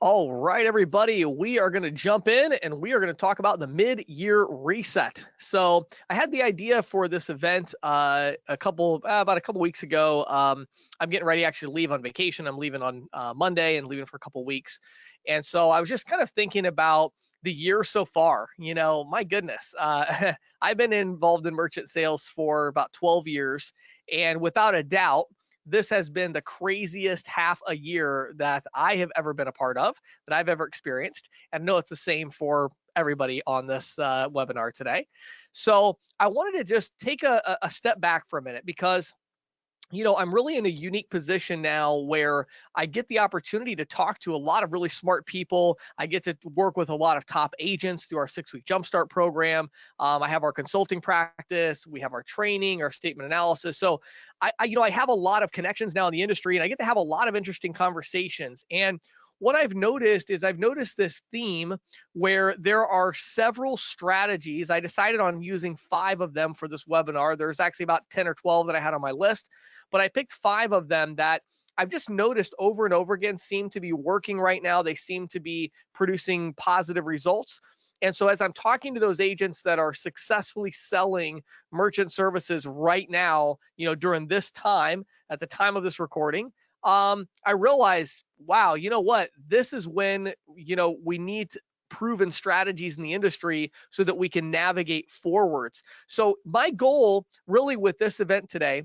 All right, everybody, we are going to jump in and we are going to talk about the mid-year reset. So I had the idea for this event about a couple weeks ago. I'm getting ready to actually leave on vacation. I'm leaving on Monday and leaving for a couple weeks. And so I was just kind of thinking about the year so far. My goodness, I've been involved in merchant sales for about 12 years. And without a doubt, this has been the craziest half a year that I have ever been a part of, that I've ever experienced. And I know it's the same for everybody on this webinar today. So I wanted to just take a step back for a minute because I'm really in a unique position now where I get the opportunity to talk to a lot of really smart people. I get to work with a lot of top agents through our 6-week Jumpstart program. I have our consulting practice. We have our training, our statement analysis. So I have a lot of connections now in the industry, and I get to have a lot of interesting conversations. And what I've noticed is this theme where there are several strategies. I decided on using 5 of them for this webinar. There's actually about 10 or 12 that I had on my list, but I picked 5 of them that I've just noticed over and over again seem to be working right now. They seem to be producing positive results. And so as I'm talking to those agents that are successfully selling merchant services right now, during this time, at the time of this recording, I realized, wow, you know what? This is when, we need proven strategies in the industry so that we can navigate forwards. So my goal really with this event today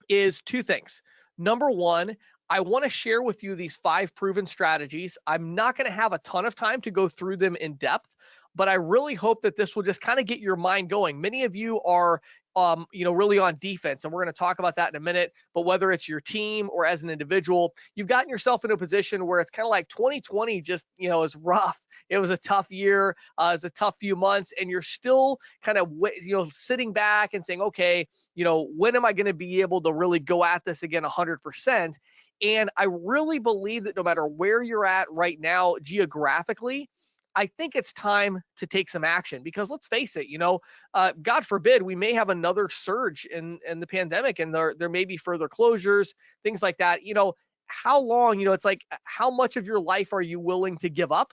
is 2 things. Number 1, I want to share with you these 5 proven strategies. I'm not going to have a ton of time to go through them in depth, but I really hope that this will just kind of get your mind going. Many of you are really on defense, and we're going to talk about that in a minute. But whether it's your team or as an individual, you've gotten yourself in a position where it's kind of like 2020 just, is rough. It was a tough year. It was a tough few months, and you're still kind of, sitting back and saying, okay, when am I going to be able to really go at this again 100%? And I really believe that no matter where you're at right now geographically, I think it's time to take some action because let's face it, God forbid we may have another surge in the pandemic and there may be further closures, things like that. How long, it's like how much of your life are you willing to give up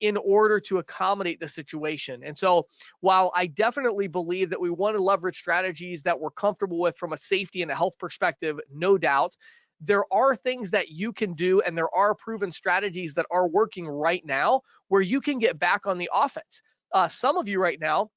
in order to accommodate the situation? And so while I definitely believe that we want to leverage strategies that we're comfortable with from a safety and a health perspective, no doubt, there are things that you can do and there are proven strategies that are working right now where you can get back on the offense. Some of you right now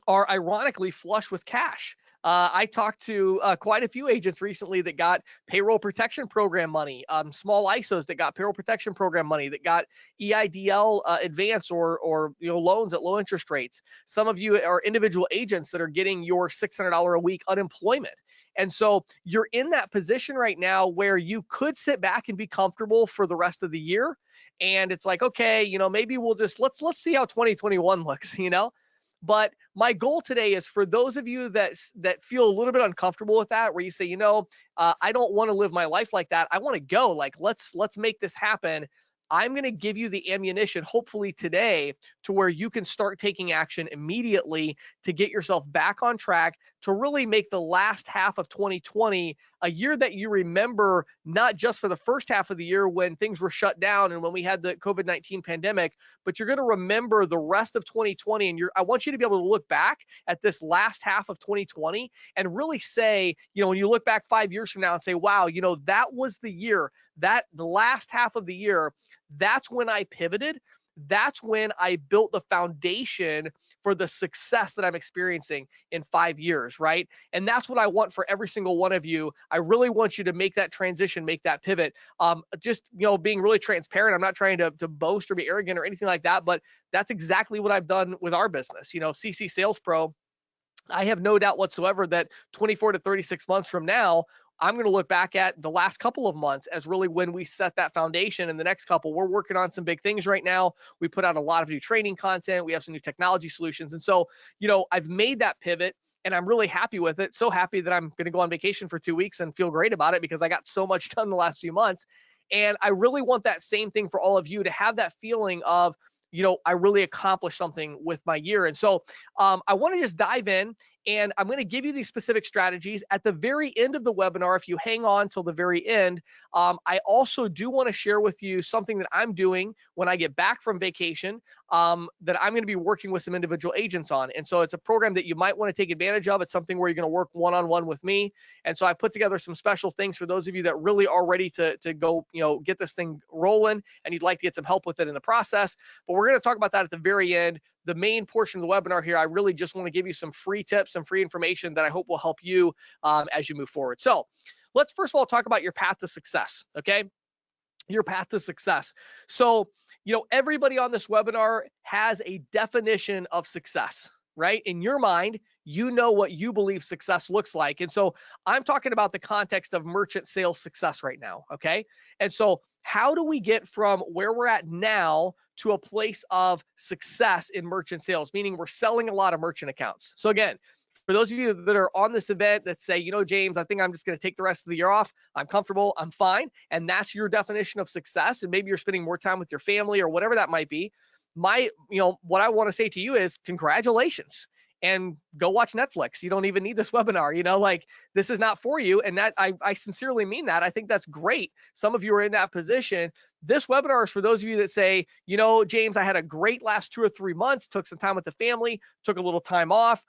are ironically flush with cash. I talked to quite a few agents recently that got payroll protection program money, small ISOs that got payroll protection program money, that got EIDL advance or loans at low interest rates. Some of you are individual agents that are getting your $600 a week unemployment. And so you're in that position right now where you could sit back and be comfortable for the rest of the year. And it's like, okay, maybe we'll just let's see how 2021 looks, But my goal today is for those of you that feel a little bit uncomfortable with that, where you say, I don't want to live my life like that. I want to go. Like, let's make this happen. I'm going to give you the ammunition, hopefully today, to where you can start taking action immediately to get yourself back on track to really make the last half of 2020 a year that you remember, not just for the first half of the year when things were shut down and when we had the COVID-19 pandemic, but you're going to remember the rest of 2020. And I want you to be able to look back at this last half of 2020 and really say, when you look back 5 years from now and say, wow, that was the year, that the last half of the year, that's when I pivoted. That's when I built the foundation for the success that I'm experiencing in 5 years, right? And that's what I want for every single one of you. I really want you to make that transition, make that pivot. Just, being really transparent. I'm not trying to boast or be arrogant or anything like that, but that's exactly what I've done with our business. CC Sales Pro, I have no doubt whatsoever that 24 to 36 months from now, I'm going to look back at the last couple of months as really when we set that foundation. And the next couple, we're working on some big things right now. We put out a lot of new training content. We have some new technology solutions. And so, I've made that pivot and I'm really happy with it. So happy that I'm going to go on vacation for 2 weeks and feel great about it because I got so much done the last few months. And I really want that same thing for all of you to have that feeling of, I really accomplished something with my year. And so I want to just dive in And I'm going to give you these specific strategies at the very end of the webinar. If you hang on till the very end, I also do want to share with you something that I'm doing when I get back from vacation, that I'm going to be working with some individual agents on. And so it's a program that you might want to take advantage of. It's something where you're going to work one-on-one with me. And so I put together some special things for those of you that really are ready to go, get this thing rolling and you'd like to get some help with it in the process. But we're going to talk about that at the very end. The main portion of the webinar here, I really just want to give you some free tips, some free information that I hope will help you as you move forward. So let's first of all talk about your path to success, okay? Your path to success. So, everybody on this webinar has a definition of success, right? In your mind, you know what you believe success looks like. And so I'm talking about the context of merchant sales success right now, okay? And so how do we get from where we're at now to a place of success in merchant sales, meaning we're selling a lot of merchant accounts? So again, for those of you that are on this event that say, James, I think I'm just going to take the rest of the year off. I'm comfortable. I'm fine. And that's your definition of success. And maybe you're spending more time with your family or whatever that might be. What I want to say to you is congratulations. And go watch Netflix. You don't even need this webinar, this is not for you. And that I sincerely mean that. I think that's great. Some of you are in that position. This webinar is for those of you that say, James, I had a great last 2 or 3 months, took some time with the family, took a little time off,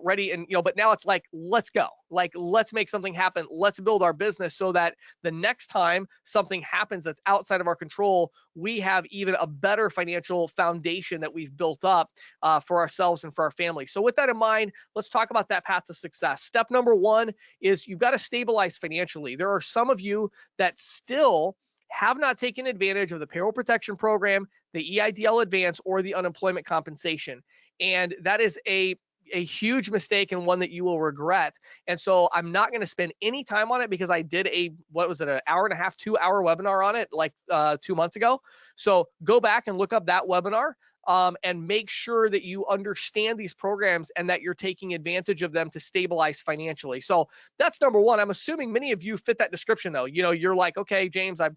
ready. And, but now it's like, let's go. Let's make something happen. Let's build our business so that the next time something happens that's outside of our control, we have even a better financial foundation that we've built up for ourselves and for our family. So with that in mind, let's talk about that path to success. Step number 1 is you've got to stabilize financially. There are some of you that still have not taken advantage of the payroll protection program, the EIDL advance, or the unemployment compensation. And that is a huge mistake and one that you will regret. And so I'm not going to spend any time on it because I did an hour and a half, 2-hour webinar on it 2 months ago. So go back and look up that webinar. And make sure that you understand these programs and that you're taking advantage of them to stabilize financially. So that's number 1. I'm assuming many of you fit that description though. You're like, okay, James, I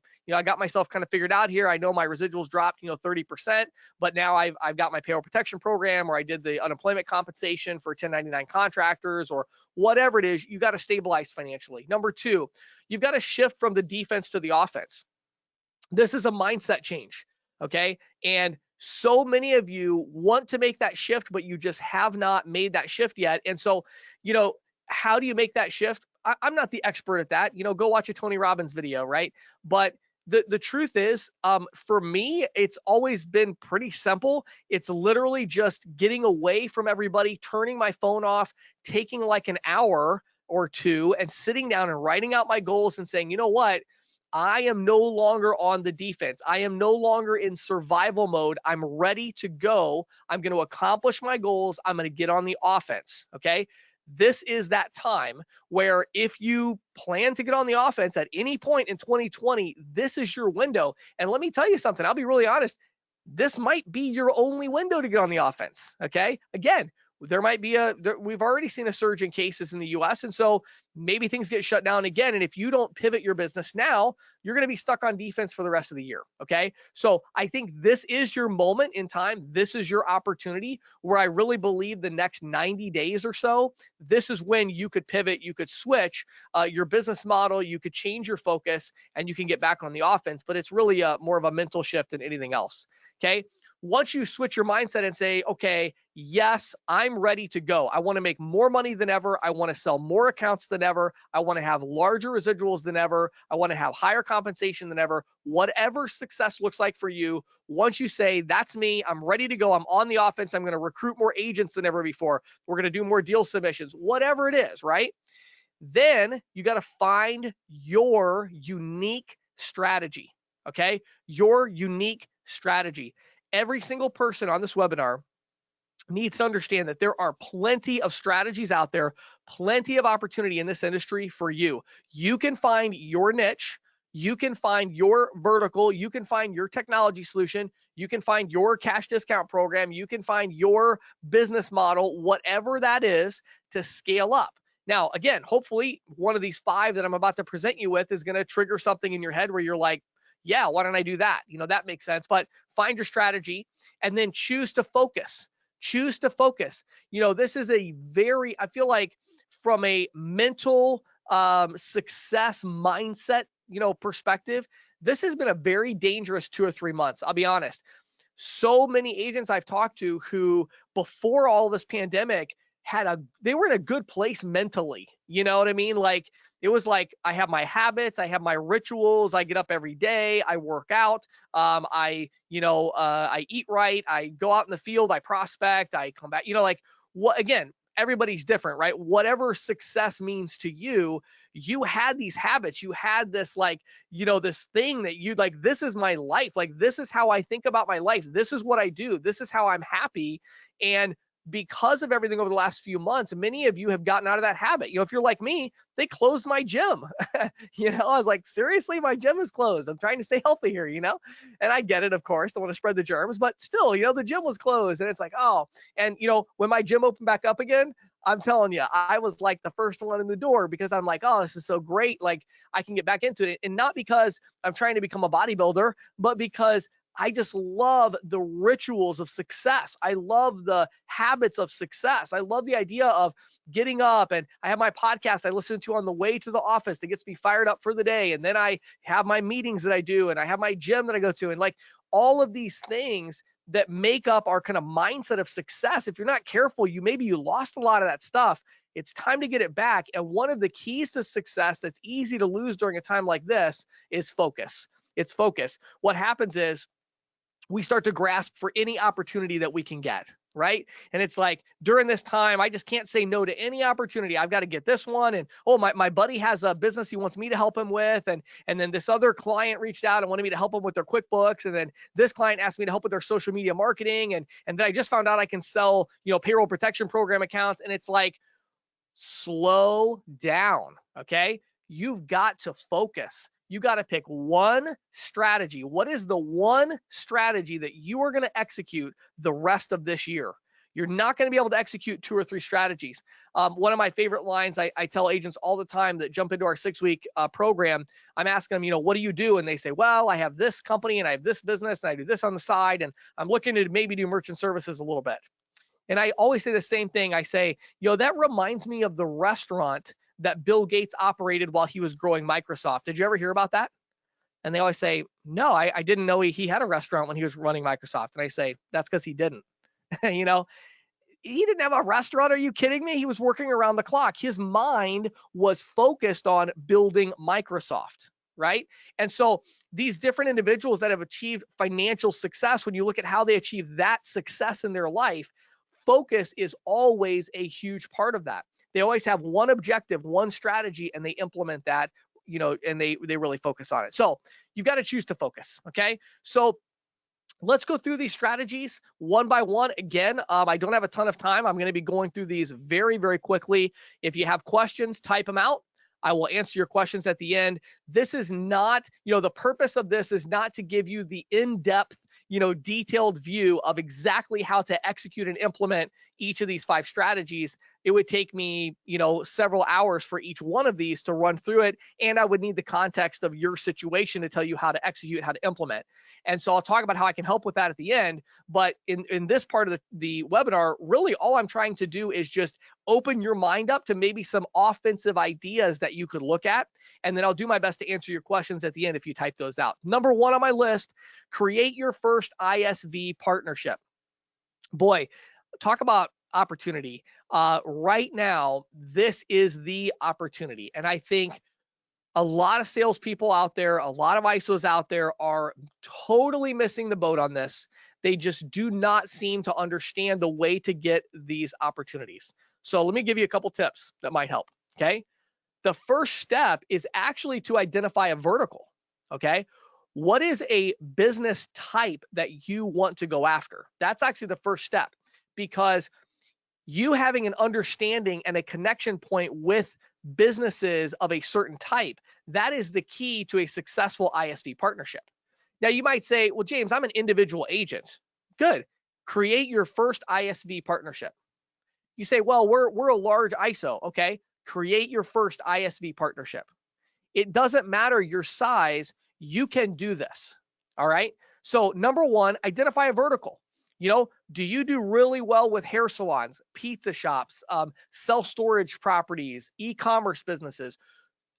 got myself kind of figured out here. I know my residuals dropped, 30%, but now I've got my payroll protection program, or I did the unemployment compensation for 1099 contractors, or whatever it is. You got to stabilize financially. Number 2, you've got to shift from the defense to the offense. This is a mindset change. Okay. And so many of you want to make that shift, but you just have not made that shift yet. And so, how do you make that shift? I'm not the expert at that. Go watch a Tony Robbins video, right? But the truth is, for me, it's always been pretty simple. It's literally just getting away from everybody, turning my phone off, taking like an hour or 2 and sitting down and writing out my goals and saying, you know what? I am no longer on the defense. I am no longer in survival mode. I'm ready to go. I'm going to accomplish my goals. I'm going to get on the offense. Okay. This is that time where if you plan to get on the offense at any point in 2020, this is your window. And let me tell you something. I'll be really honest. This might be your only window to get on the offense. Okay. Again, there might be we've already seen a surge in cases in the US. And so maybe things get shut down again. And if you don't pivot your business now, you're going to be stuck on defense for the rest of the year. Okay. So I think this is your moment in time. This is your opportunity where I really believe the next 90 days or so, this is when you could pivot, you could switch your business model, you could change your focus, and you can get back on the offense. But it's really more of a mental shift than anything else. Okay. Once you switch your mindset and say, okay, yes, I'm ready to go. I want to make more money than ever. I want to sell more accounts than ever. I want to have larger residuals than ever. I want to have higher compensation than ever. Whatever success looks like for you, once you say, that's me, I'm ready to go. I'm on the offense. I'm going to recruit more agents than ever before. We're going to do more deal submissions, whatever it is, right? Then you got to find your unique strategy, okay? Your unique strategy. Every single person on this webinar needs to understand that there are plenty of strategies out there, plenty of opportunity in this industry for you. You can find your niche, you can find your vertical, you can find your technology solution, you can find your cash discount program, you can find your business model, whatever that is, to scale up. Now, again, hopefully one of these 5 that I'm about to present you with is going to trigger something in your head where you're like, yeah, why don't I do that? That makes sense. But find your strategy and then choose to focus. Choose to focus. This is I feel like from a mental success mindset, perspective, this has been a very dangerous 2 or 3 months. I'll be honest. So many agents I've talked to who before all this pandemic they were in a good place mentally. You know what I mean? Like it was like, I have my habits, I have my rituals, I get up every day, I work out, I eat right, I go out in the field, I prospect, I come back, like what, again, everybody's different, right? Whatever success means to you, you had these habits, you had this like, this thing that you like, this is my life. Like, this is how I think about my life. This is what I do. This is how I'm happy. And because of everything over the last few months, many of you have gotten out of that habit. If you're like me, they closed my gym. I was like, seriously, my gym is closed. I'm trying to stay healthy here, and I get it, of course, don't want to spread the germs, but still, the gym was closed, and it's like, oh, and when my gym opened back up again, I'm telling you, I was like the first one in the door because I'm like, oh, this is so great. Like I can get back into it. And not because I'm trying to become a bodybuilder, but because I just love the rituals of success. I love the habits of success. I love the idea of getting up, and I have my podcast I listen to on the way to the office that gets me fired up for the day. And then I have my meetings that I do, and I have my gym that I go to, and like all of these things that make up our kind of mindset of success. If you're not careful, maybe you lost a lot of that stuff. It's time to get it back. And one of the keys to success that's easy to lose during a time like this is focus. It's focus. What happens is we start to grasp for any opportunity that we can get, right? And it's like, during this time, I just can't say no to any opportunity. I've got to get this one. And oh, my buddy has a business he wants me to help him with. And then this other client reached out and wanted me to help him with their QuickBooks. And then this client asked me to help with their social media marketing. And then I just found out I can sell, payroll protection program accounts. And it's like, slow down, okay? You've got to focus. You got to pick one strategy. What is the one strategy that you are going to execute the rest of this year? You're not going to be able to execute 2 or 3 strategies. One of my favorite lines, I tell agents all the time that jump into our 6-week program, I'm asking them, what do you do? And they say, well, I have this company and I have this business and I do this on the side, and I'm looking to maybe do merchant services a little bit. And I always say the same thing. I say, that reminds me of the restaurant that Bill Gates operated while he was growing Microsoft. Did you ever hear about that? And they always say, no, I didn't know he had a restaurant when he was running Microsoft. And I say, that's because he didn't. He didn't have a restaurant. Are you kidding me? He was working around the clock. His mind was focused on building Microsoft, right? And so these different individuals that have achieved financial success, when you look at how they achieve that success in their life, focus is always a huge part of that. They always have one objective, one strategy, and they implement that, and they really focus on it. So you've got to choose to focus, okay? So let's go through these strategies one by one. Again, I don't have a ton of time. I'm going to be going through these very, very quickly. If you have questions, type them out. I will answer your questions at the end. This is not, the purpose of this is not to give you the in-depth, detailed view of exactly how to execute and implement each of these 5 strategies. It would take me, several hours for each one of these to run through it. And I would need the context of your situation to tell you how to execute, how to implement. And so I'll talk about how I can help with that at the end. But in this part of the webinar, really all I'm trying to do is just open your mind up to maybe some offensive ideas that you could look at. And then I'll do my best to answer your questions at the end if you type those out. Number 1 on my list, create your first ISV partnership. Boy, talk about opportunity. Right now, this is the opportunity. And I think a lot of salespeople out there, a lot of ISOs out there are totally missing the boat on this. They just do not seem to understand the way to get these opportunities. So let me give you a couple tips that might help, okay? The first step is actually to identify a vertical, okay? What is a business type that you want to go after? That's actually the first step, because you having an understanding and a connection point with businesses of a certain type, that is the key to a successful ISV partnership. Now you might say, well, James, I'm an individual agent. Good. Create your first ISV partnership. You say, well, we're a large ISO. Okay. Create your first ISV partnership. It doesn't matter your size. You can do this. All right. So number 1, identify a vertical. Do you do really well with hair salons, pizza shops, self-storage properties, e-commerce businesses?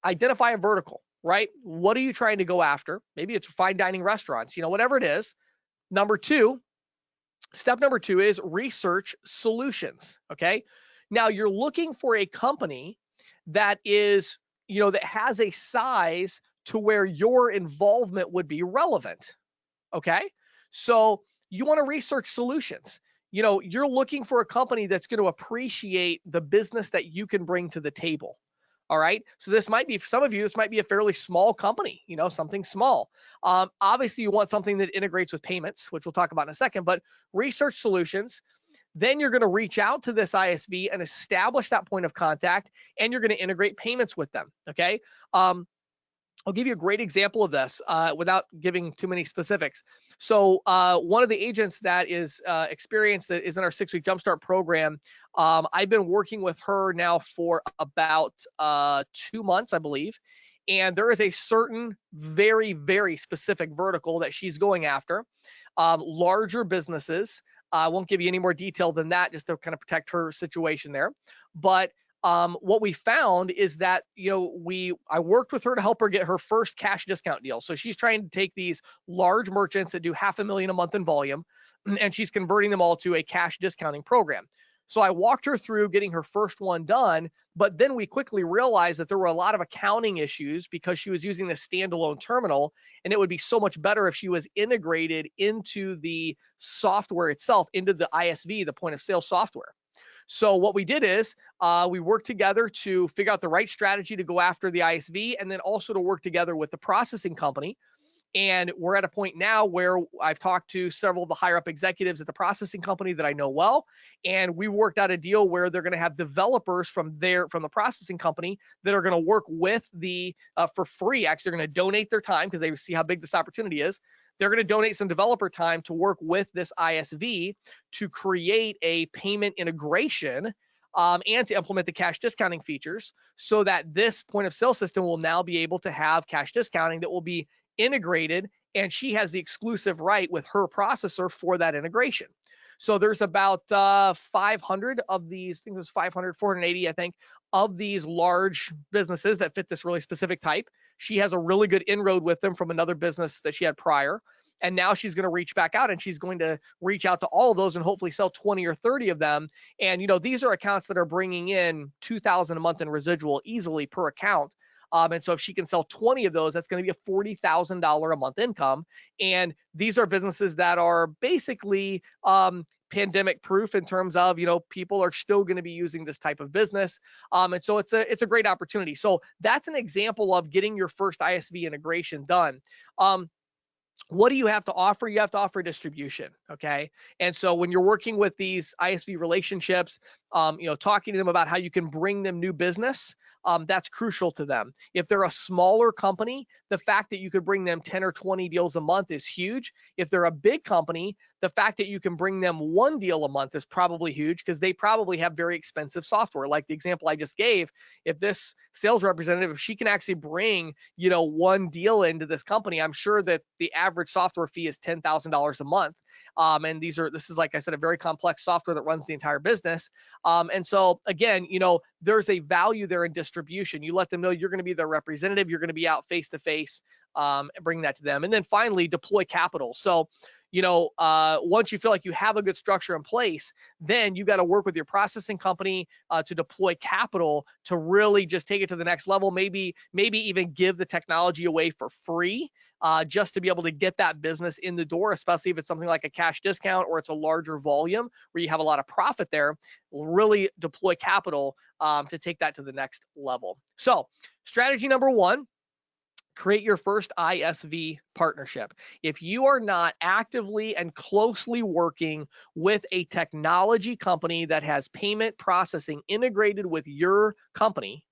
Identify a vertical, right? What are you trying to go after? Maybe it's fine dining restaurants, whatever it is. Step number two is research solutions. Okay. Now you're looking for a company that is, that has a size to where your involvement would be relevant. Okay. So you want to research solutions. You're looking for a company that's going to appreciate the business that you can bring to the table. All right. So this might be, for some of you, this might be a fairly small company, something small. Obviously, you want something that integrates with payments, which we'll talk about in a second, but research solutions. Then you're going to reach out to this ISV and establish that point of contact, and you're going to integrate payments with them. Okay. I'll give you a great example of this without giving too many specifics. So one of the agents that is experienced, that is in our 6-week Jumpstart program, I've been working with her now for about 2 months, I believe. And there is a certain very, very specific vertical that she's going after. Larger businesses. I won't give you any more detail than that, just to kind of protect her situation there. But what we found is that, I worked with her to help her get her first cash discount deal. So she's trying to take these large merchants that do $500,000 a month in volume, and she's converting them all to a cash discounting program. So I walked her through getting her first one done, but then we quickly realized that there were a lot of accounting issues because she was using this standalone terminal, and it would be so much better if she was integrated into the software itself, into the ISV, the point of sale software. So what we did is we worked together to figure out the right strategy to go after the ISV, and then also to work together with the processing company. And we're at a point now where I've talked to several of the higher up executives at the processing company that I know well, and we worked out a deal where they're going to have developers from the processing company that are going to work with the for free. Actually, they're going to donate their time because they see how big this opportunity is. They're going to donate some developer time to work with this ISV to create a payment integration and to implement the cash discounting features, so that this point of sale system will now be able to have cash discounting that will be integrated, and she has the exclusive right with her processor for that integration. So there's about 500 of these, I think it was 500, 480, I think, of these large businesses that fit this really specific type. She has a really good inroad with them from another business that she had prior. And now she's going to reach back out, and she's going to reach out to all of those and hopefully sell 20 or 30 of them. And, these are accounts that are bringing in $2,000 a month in residual easily per account. And so if she can sell 20 of those, that's going to be a $40,000 a month income. And these are businesses that are basically pandemic proof in terms of, people are still going to be using this type of business. And so it's a great opportunity. So that's an example of getting your first ISV integration done. What do you have to offer? You have to offer distribution. Okay. And so when you're working with these ISV relationships, talking to them about how you can bring them new business, that's crucial to them. If they're a smaller company, the fact that you could bring them 10 or 20 deals a month is huge. If they're a big company, the fact that you can bring them one deal a month is probably huge, because they probably have very expensive software. Like the example I just gave, if this sales representative, if she can actually bring, one deal into this company, I'm sure that the average software fee is $10,000 a month. And this is, like I said, a very complex software that runs the entire business. And so again, there's a value there in distribution. You let them know you're going to be their representative. You're going to be out face to face, bring that to them. And then finally, deploy capital. So, once you feel like you have a good structure in place, then you got to work with your processing company to deploy capital to really just take it to the next level. Maybe even give the technology away for free, just to be able to get that business in the door, especially if it's something like a cash discount or it's a larger volume where you have a lot of profit there. Really deploy capital to take that to the next level. So strategy number one, create your first ISV partnership. If you are not actively and closely working with a technology company that has payment processing integrated with your company,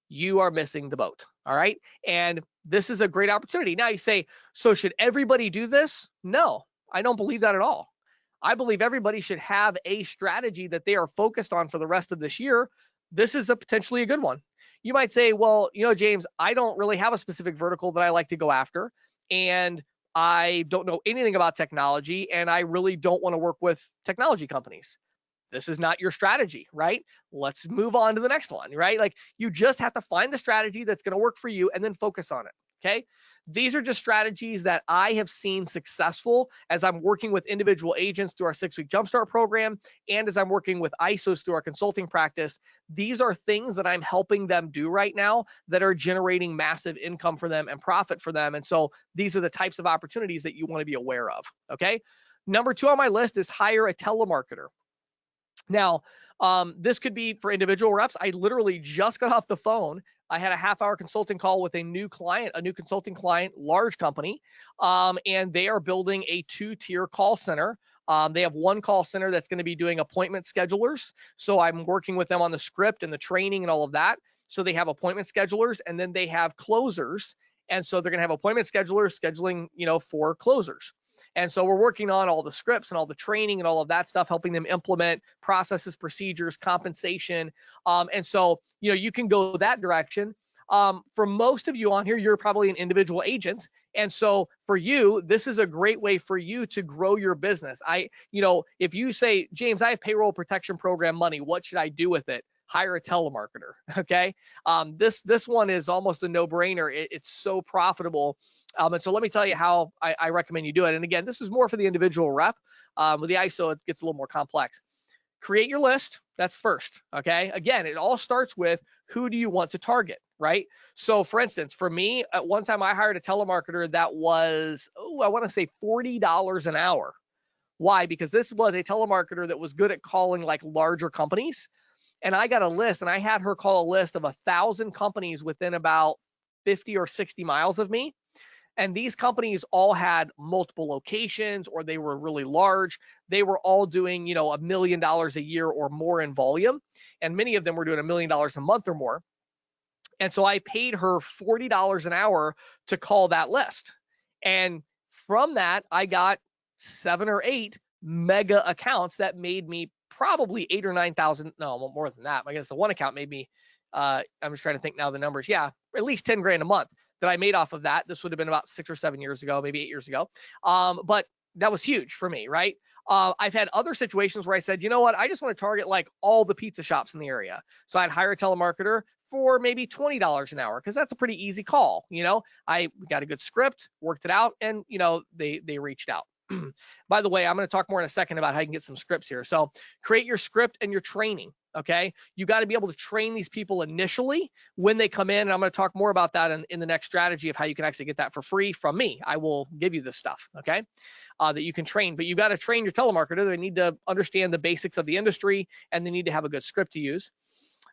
you are missing the boat. All right. And this is a great opportunity. Now you say, so should everybody do this? No, I don't believe that at all. I believe everybody should have a strategy that they are focused on for the rest of this year. This is potentially a good one. You might say, well, James, I don't really have a specific vertical that I like to go after. And I don't know anything about technology, and I really don't want to work with technology companies. This is not your strategy, right? Let's move on to the next one, right? Like, you just have to find the strategy that's going to work for you and then focus on it. Okay. These are just strategies that I have seen successful as I'm working with individual agents through our 6-week Jumpstart program, and as I'm working with ISOs through our consulting practice. These are things that I'm helping them do right now that are generating massive income for them and profit for them. And so these are the types of opportunities that you want to be aware of. Okay. Number 2 on my list is hire a telemarketer. Now, this could be for individual reps. I literally just got off the phone. I had a half-hour consulting call with a new client, a new consulting client, large company, and they are building a 2-tier call center. They have one call center that's going to be doing appointment schedulers. So I'm working with them on the script and the training and all of that. So they have appointment schedulers, and then they have closers. And so they're going to have appointment schedulers scheduling, for closers. And so we're working on all the scripts and all the training and all of that stuff, helping them implement processes, procedures, compensation. And so, you can go that direction. For most of you on here, you're probably an individual agent. And so for you, this is a great way for you to grow your business. If you say, James, I have payroll protection program money, what should I do with it? Hire a telemarketer. Okay. This one is almost a no-brainer. It's so profitable. And so let me tell you how I recommend you do it. And again, this is more for the individual rep. With the ISO, it gets a little more complex. Create your list. That's first. Okay. Again, it all starts with, who do you want to target, right? So for instance, for me, at one time I hired a telemarketer that was, I want to say $40 an hour. Why? Because this was a telemarketer that was good at calling like larger companies. And I got a list, and I had her call a list of 1,000 companies within about 50 or 60 miles of me. And these companies all had multiple locations, or they were really large. They were all doing, $1 million a year or more in volume. And many of them were doing $1 million a month or more. And so I paid her $40 an hour to call that list. And from that, I got 7 or 8 mega accounts that made me probably 8,000 or 9,000. No, more than that. I guess the one account made me, I'm just trying to think now the numbers. Yeah, at least 10 grand a month that I made off of that. This would have been about 6 or 7 years ago, maybe 8 years ago. But that was huge for me, right? I've had other situations where I said, you know what? I just want to target like all the pizza shops in the area. So I'd hire a telemarketer for maybe $20 an hour, because that's a pretty easy call. I got a good script, worked it out, and they reached out. By the way, I'm going to talk more in a second about how you can get some scripts here. So create your script and your training. Okay. You got to be able to train these people initially when they come in. And I'm going to talk more about that in the next strategy of how you can actually get that for free from me. I will give you this stuff. Okay. That you can train, but you've got to train your telemarketer. They need to understand the basics of the industry, and they need to have a good script to use.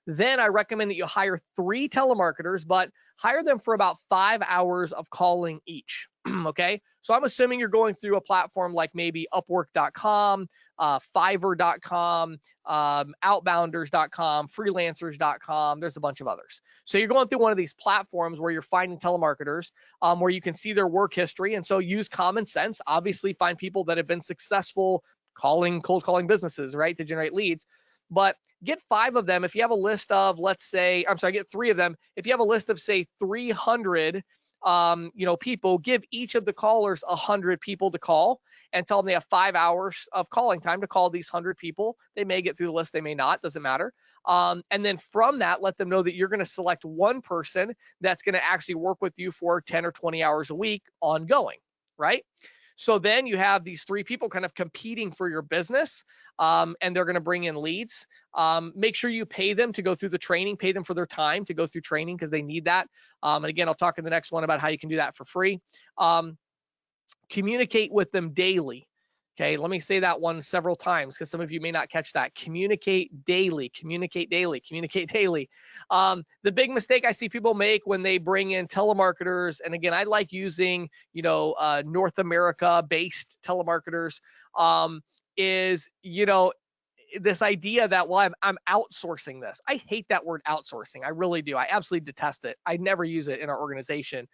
Then I recommend that you hire 3 telemarketers, but hire them for about 5 hours of calling each. Okay. So I'm assuming you're going through a platform like maybe Upwork.com, Fiverr.com, Outbounders.com, Freelancers.com. There's a bunch of others. So you're going through one of these platforms where you're finding telemarketers, where you can see their work history. And so use common sense. Obviously, find people that have been successful cold calling businesses, right, to generate leads. But get 5 of them. If you have a list of, get 3 of them. If you have a list of, say, 300 people, give each of the callers 100 people to call, and tell them they have 5 hours of calling time to call these 100 people. They may get through the list, they may not, doesn't matter. And then from that, let them know that you're going to select one person that's going to actually work with you for 10 or 20 hours a week ongoing, right? So then you have these 3 people kind of competing for your business, and they're going to bring in leads. Make sure you pay them to go through the training, pay them for their time to go through training, because they need that. And again, I'll talk in the next one about how you can do that for free. Communicate with them daily. Okay, let me say that one several times, because some of you may not catch that. Communicate daily, communicate daily, communicate daily. The big mistake I see people make when they bring in telemarketers, and again, I like using, North America-based telemarketers, is, this idea that, well, I'm outsourcing this. I hate that word outsourcing. I really do. I absolutely detest it. I never use it in our organization.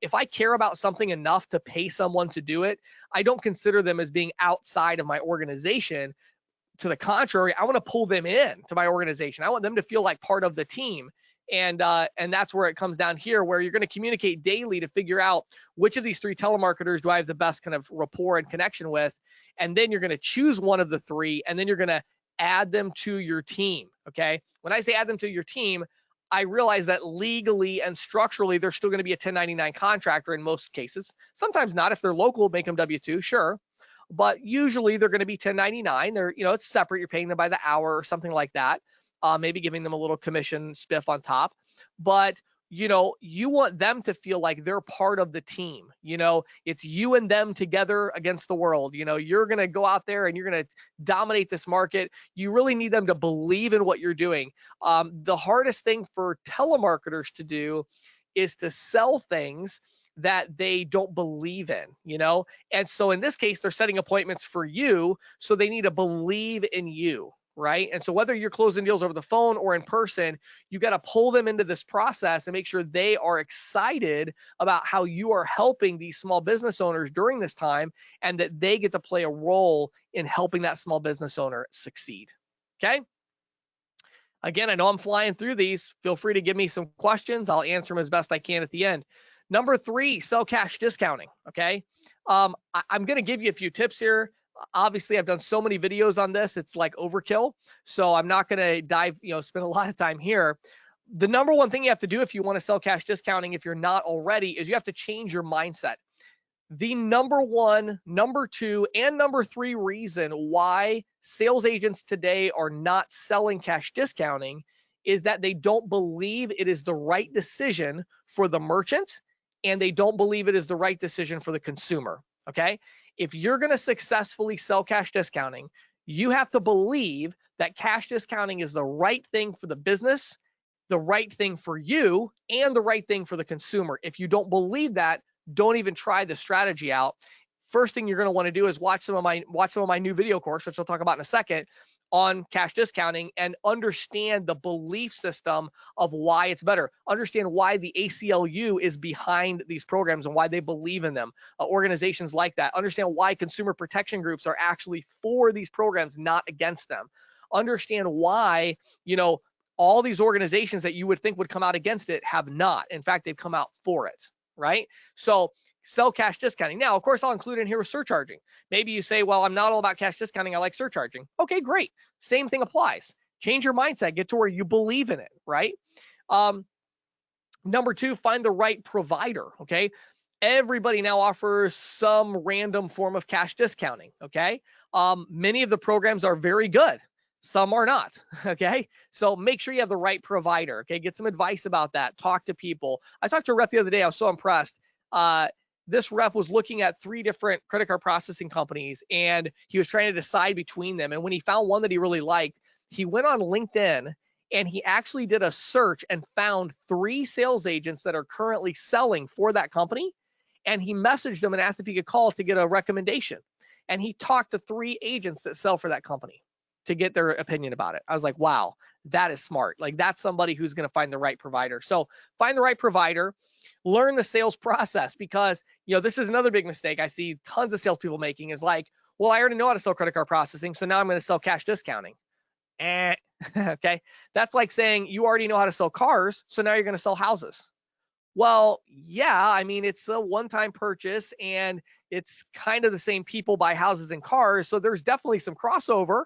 If I care about something enough to pay someone to do it, I don't consider them as being outside of my organization. To the contrary, I want to pull them in to my organization. I want them to feel like part of the team. And that's where it comes down here, where you're going to communicate daily to figure out which of these 3 telemarketers do I have the best kind of rapport and connection with. And then you're going to choose one of the 3, and then you're going to add them to your team. Okay. When I say add them to your team, I realize that legally and structurally, they're still going to be a 1099 contractor in most cases. Sometimes not. If they're local, make them W-2, sure. But usually they're going to be 1099. They're, it's separate. You're paying them by the hour or something like that. Maybe giving them a little commission spiff on top. But you want them to feel like they're part of the team. It's you and them together against the world. You're going to go out there and you're going to dominate this market. You really need them to believe in what you're doing. The hardest thing for telemarketers to do is to sell things that they don't believe in, And so in this case, they're setting appointments for you. So they need to believe in you. Right. And so whether you're closing deals over the phone or in person, you got to pull them into this process and make sure they are excited about how you are helping these small business owners during this time, and that they get to play a role in helping that small business owner succeed. Okay. Again, I know I'm flying through these. Feel free to give me some questions. I'll answer them as best I can at the end. Number 3, sell cash discounting. Okay. I'm going to give you a few tips here. Obviously, I've done so many videos on this, it's like overkill. So I'm not going to dive, spend a lot of time here. The number one thing you have to do if you want to sell cash discounting, if you're not already, is you have to change your mindset. The number 1, number 2, and number 3 reason why sales agents today are not selling cash discounting is that they don't believe it is the right decision for the merchant, and they don't believe it is the right decision for the consumer. Okay. If you're going to successfully sell cash discounting, you have to believe that cash discounting is the right thing for the business, the right thing for you, and the right thing for the consumer. If you don't believe that, don't even try the strategy out. First thing you're going to want to do is watch some of my new video course, which I'll talk about in a second, on cash discounting, and understand the belief system of why it's better. Understand why the ACLU is behind these programs and why they believe in them. Organizations like that. Understand why consumer protection groups are actually for these programs, not against them. Understand why, all these organizations that you would think would come out against it have not. In fact, they've come out for it, right? So sell cash discounting. Now, of course, I'll include in here surcharging. Maybe you say, well, I'm not all about cash discounting. I like surcharging. Okay, great. Same thing applies. Change your mindset. Get to where you believe in it, right? Number 2, find the right provider, okay? Everybody now offers some random form of cash discounting, okay? Many of the programs are very good. Some are not, okay? So make sure you have the right provider, okay? Get some advice about that. Talk to people. I talked to a rep the other day. I was so impressed. This rep was looking at 3 different credit card processing companies, and he was trying to decide between them. And when he found one that he really liked, he went on LinkedIn and he actually did a search and found 3 sales agents that are currently selling for that company. And he messaged them and asked if he could call to get a recommendation. And he talked to 3 agents that sell for that company to get their opinion about it. I was like, wow, that is smart. Like, that's somebody who's going to find the right provider. So find the right provider, learn the sales process, because, this is another big mistake I see tons of salespeople making, is like, well, I already know how to sell credit card processing, so now I'm going to sell cash discounting. Okay. That's like saying you already know how to sell cars, so now you're going to sell houses. Well, yeah, I mean, it's a one-time purchase and it's kind of the same people buy houses and cars. So there's definitely some crossover.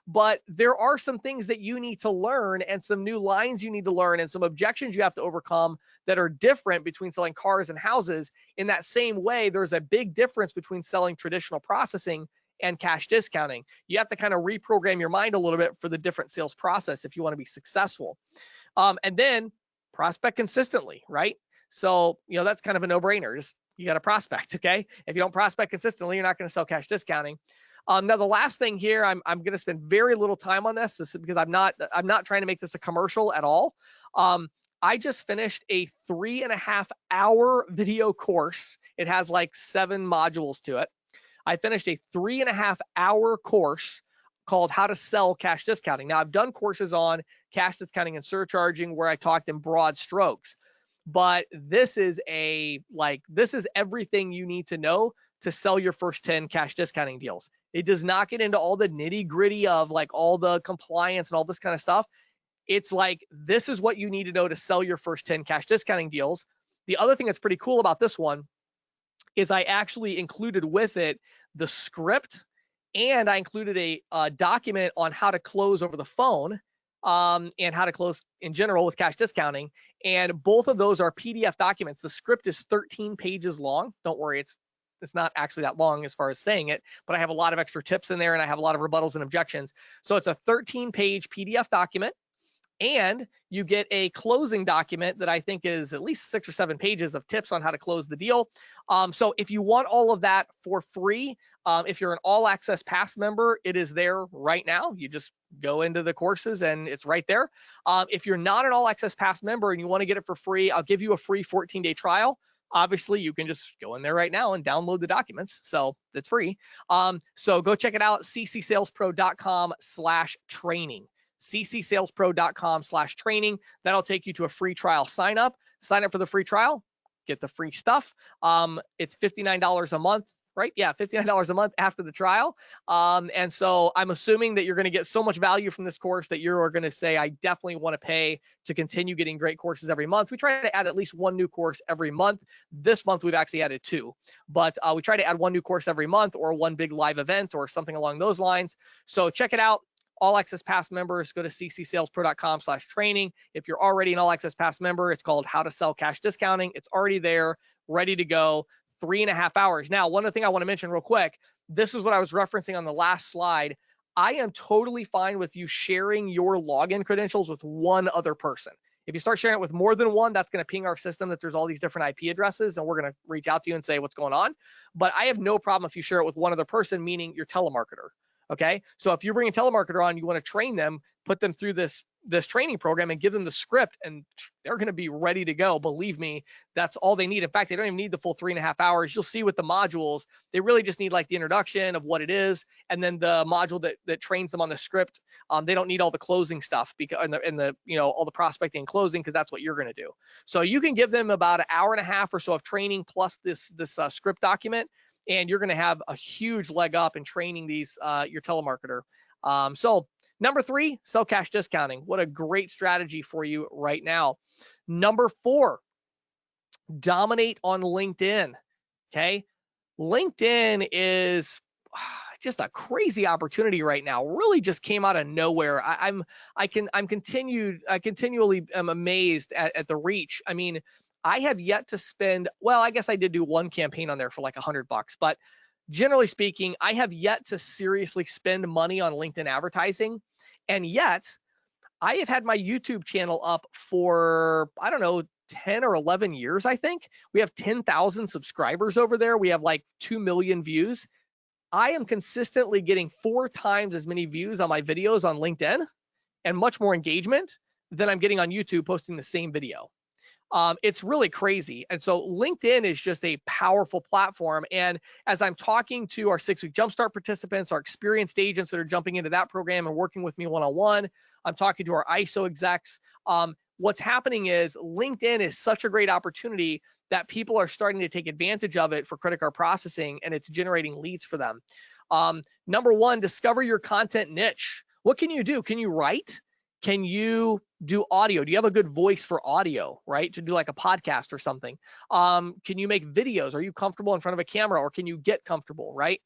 But there are some things that you need to learn, and some new lines you need to learn, and some objections you have to overcome that are different between selling cars and houses. In that same way, there's a big difference between selling traditional processing and cash discounting. You have to kind of reprogram your mind a little bit for the different sales process if you want to be successful. And then prospect consistently, right? So, that's kind of a no-brainer. Just, you got to prospect, okay? If you don't prospect consistently, you're not going to sell cash discounting. Now, the last thing here, I'm going to spend very little time on this because I'm not trying to make this a commercial at all. I just finished a 3.5-hour video course. It has like 7 modules to it. I finished a 3.5-hour course called How to Sell Cash Discounting. Now, I've done courses on cash discounting and surcharging where I talked in broad strokes, but this is everything you need to know to sell your first 10 cash discounting deals. It does not get into all the nitty gritty of like all the compliance and all this kind of stuff. It's like, this is what you need to know to sell your first 10 cash discounting deals. The other thing that's pretty cool about this one is I actually included with it the script, and I included a document on how to close over the phone, and how to close in general with cash discounting. And both of those are PDF documents. The script is 13 pages long. Don't worry, it's not actually that long as far as saying it, but I have a lot of extra tips in there, and I have a lot of rebuttals and objections. So it's a 13-page PDF document, and you get a closing document that I think is at least 6 or 7 pages of tips on how to close the deal. So if you want all of that for free, if you're an All Access Pass member, it is there right now. You just go into the courses and it's right there. If you're not an All Access Pass member and you want to get it for free, I'll give you a free 14-day trial. Obviously, you can just go in there right now and download the documents. So it's free. So go check it out, ccsalespro.com/training. ccsalespro.com/training. That'll take you to a free trial sign up for the free trial, get the free stuff. It's $59 a month, right? Yeah, $59 a month after the trial. And so I'm assuming that you're going to get so much value from this course that you're going to say, I definitely want to pay to continue getting great courses every month. We try to add at least one new course every month. This month, we've actually added 2, but we try to add one new course every month, or one big live event or something along those lines. So check it out. All Access Pass members, go to ccsalespro.com/training. If you're already an All Access Pass member, it's called How to Sell Cash Discounting. It's already there, ready to go, 3.5 hours. Now, one other thing I want to mention real quick, this is what I was referencing on the last slide. I am totally fine with you sharing your login credentials with one other person. If you start sharing it with more than one, that's going to ping our system that there's all these different IP addresses, and we're going to reach out to you and say what's going on. But I have no problem if you share it with one other person, meaning your telemarketer. Okay, so if you bring a telemarketer on, you want to train them, put them through this training program and give them the script, and they're going to be ready to go. Believe me, that's all they need. In fact, they don't even need the full 3.5 hours. You'll see with the modules, they really just need like the introduction of what it is, and then the module that trains them on the script. They don't need all the closing stuff because and the all the prospecting and closing, because that's what you're going to do. So you can give them about 1.5 hours or so of training plus this script document, and you're going to have a huge leg up in training these your telemarketer. So number 3, sell cash discounting. What a great strategy for you right now. Number 4, dominate on LinkedIn. Okay, LinkedIn is just a crazy opportunity right now. Really just came out of nowhere. I continually am amazed at the reach. I mean, I have yet to spend, well, I guess I did do one campaign on there for like $100, but generally speaking, I have yet to seriously spend money on LinkedIn advertising. And yet I have had my YouTube channel up for, I don't know, 10 or 11 years, I think. We have 10,000 subscribers over there. We have like 2 million views. I am consistently getting 4 times as many views on my videos on LinkedIn and much more engagement than I'm getting on YouTube posting the same video. It's really crazy. And so LinkedIn is just a powerful platform. And as I'm talking to our 6-week Jumpstart participants, our experienced agents that are jumping into that program and working with me one-on-one, I'm talking to our ISO execs. What's happening is LinkedIn is such a great opportunity that people are starting to take advantage of it for credit card processing, and it's generating leads for them. Number 1, discover your content niche. What can you do? Can you write? Can you do audio? Do you have a good voice for audio, right? To do like a podcast or something. Can you make videos? Are you comfortable in front of a camera, or can you get comfortable, right?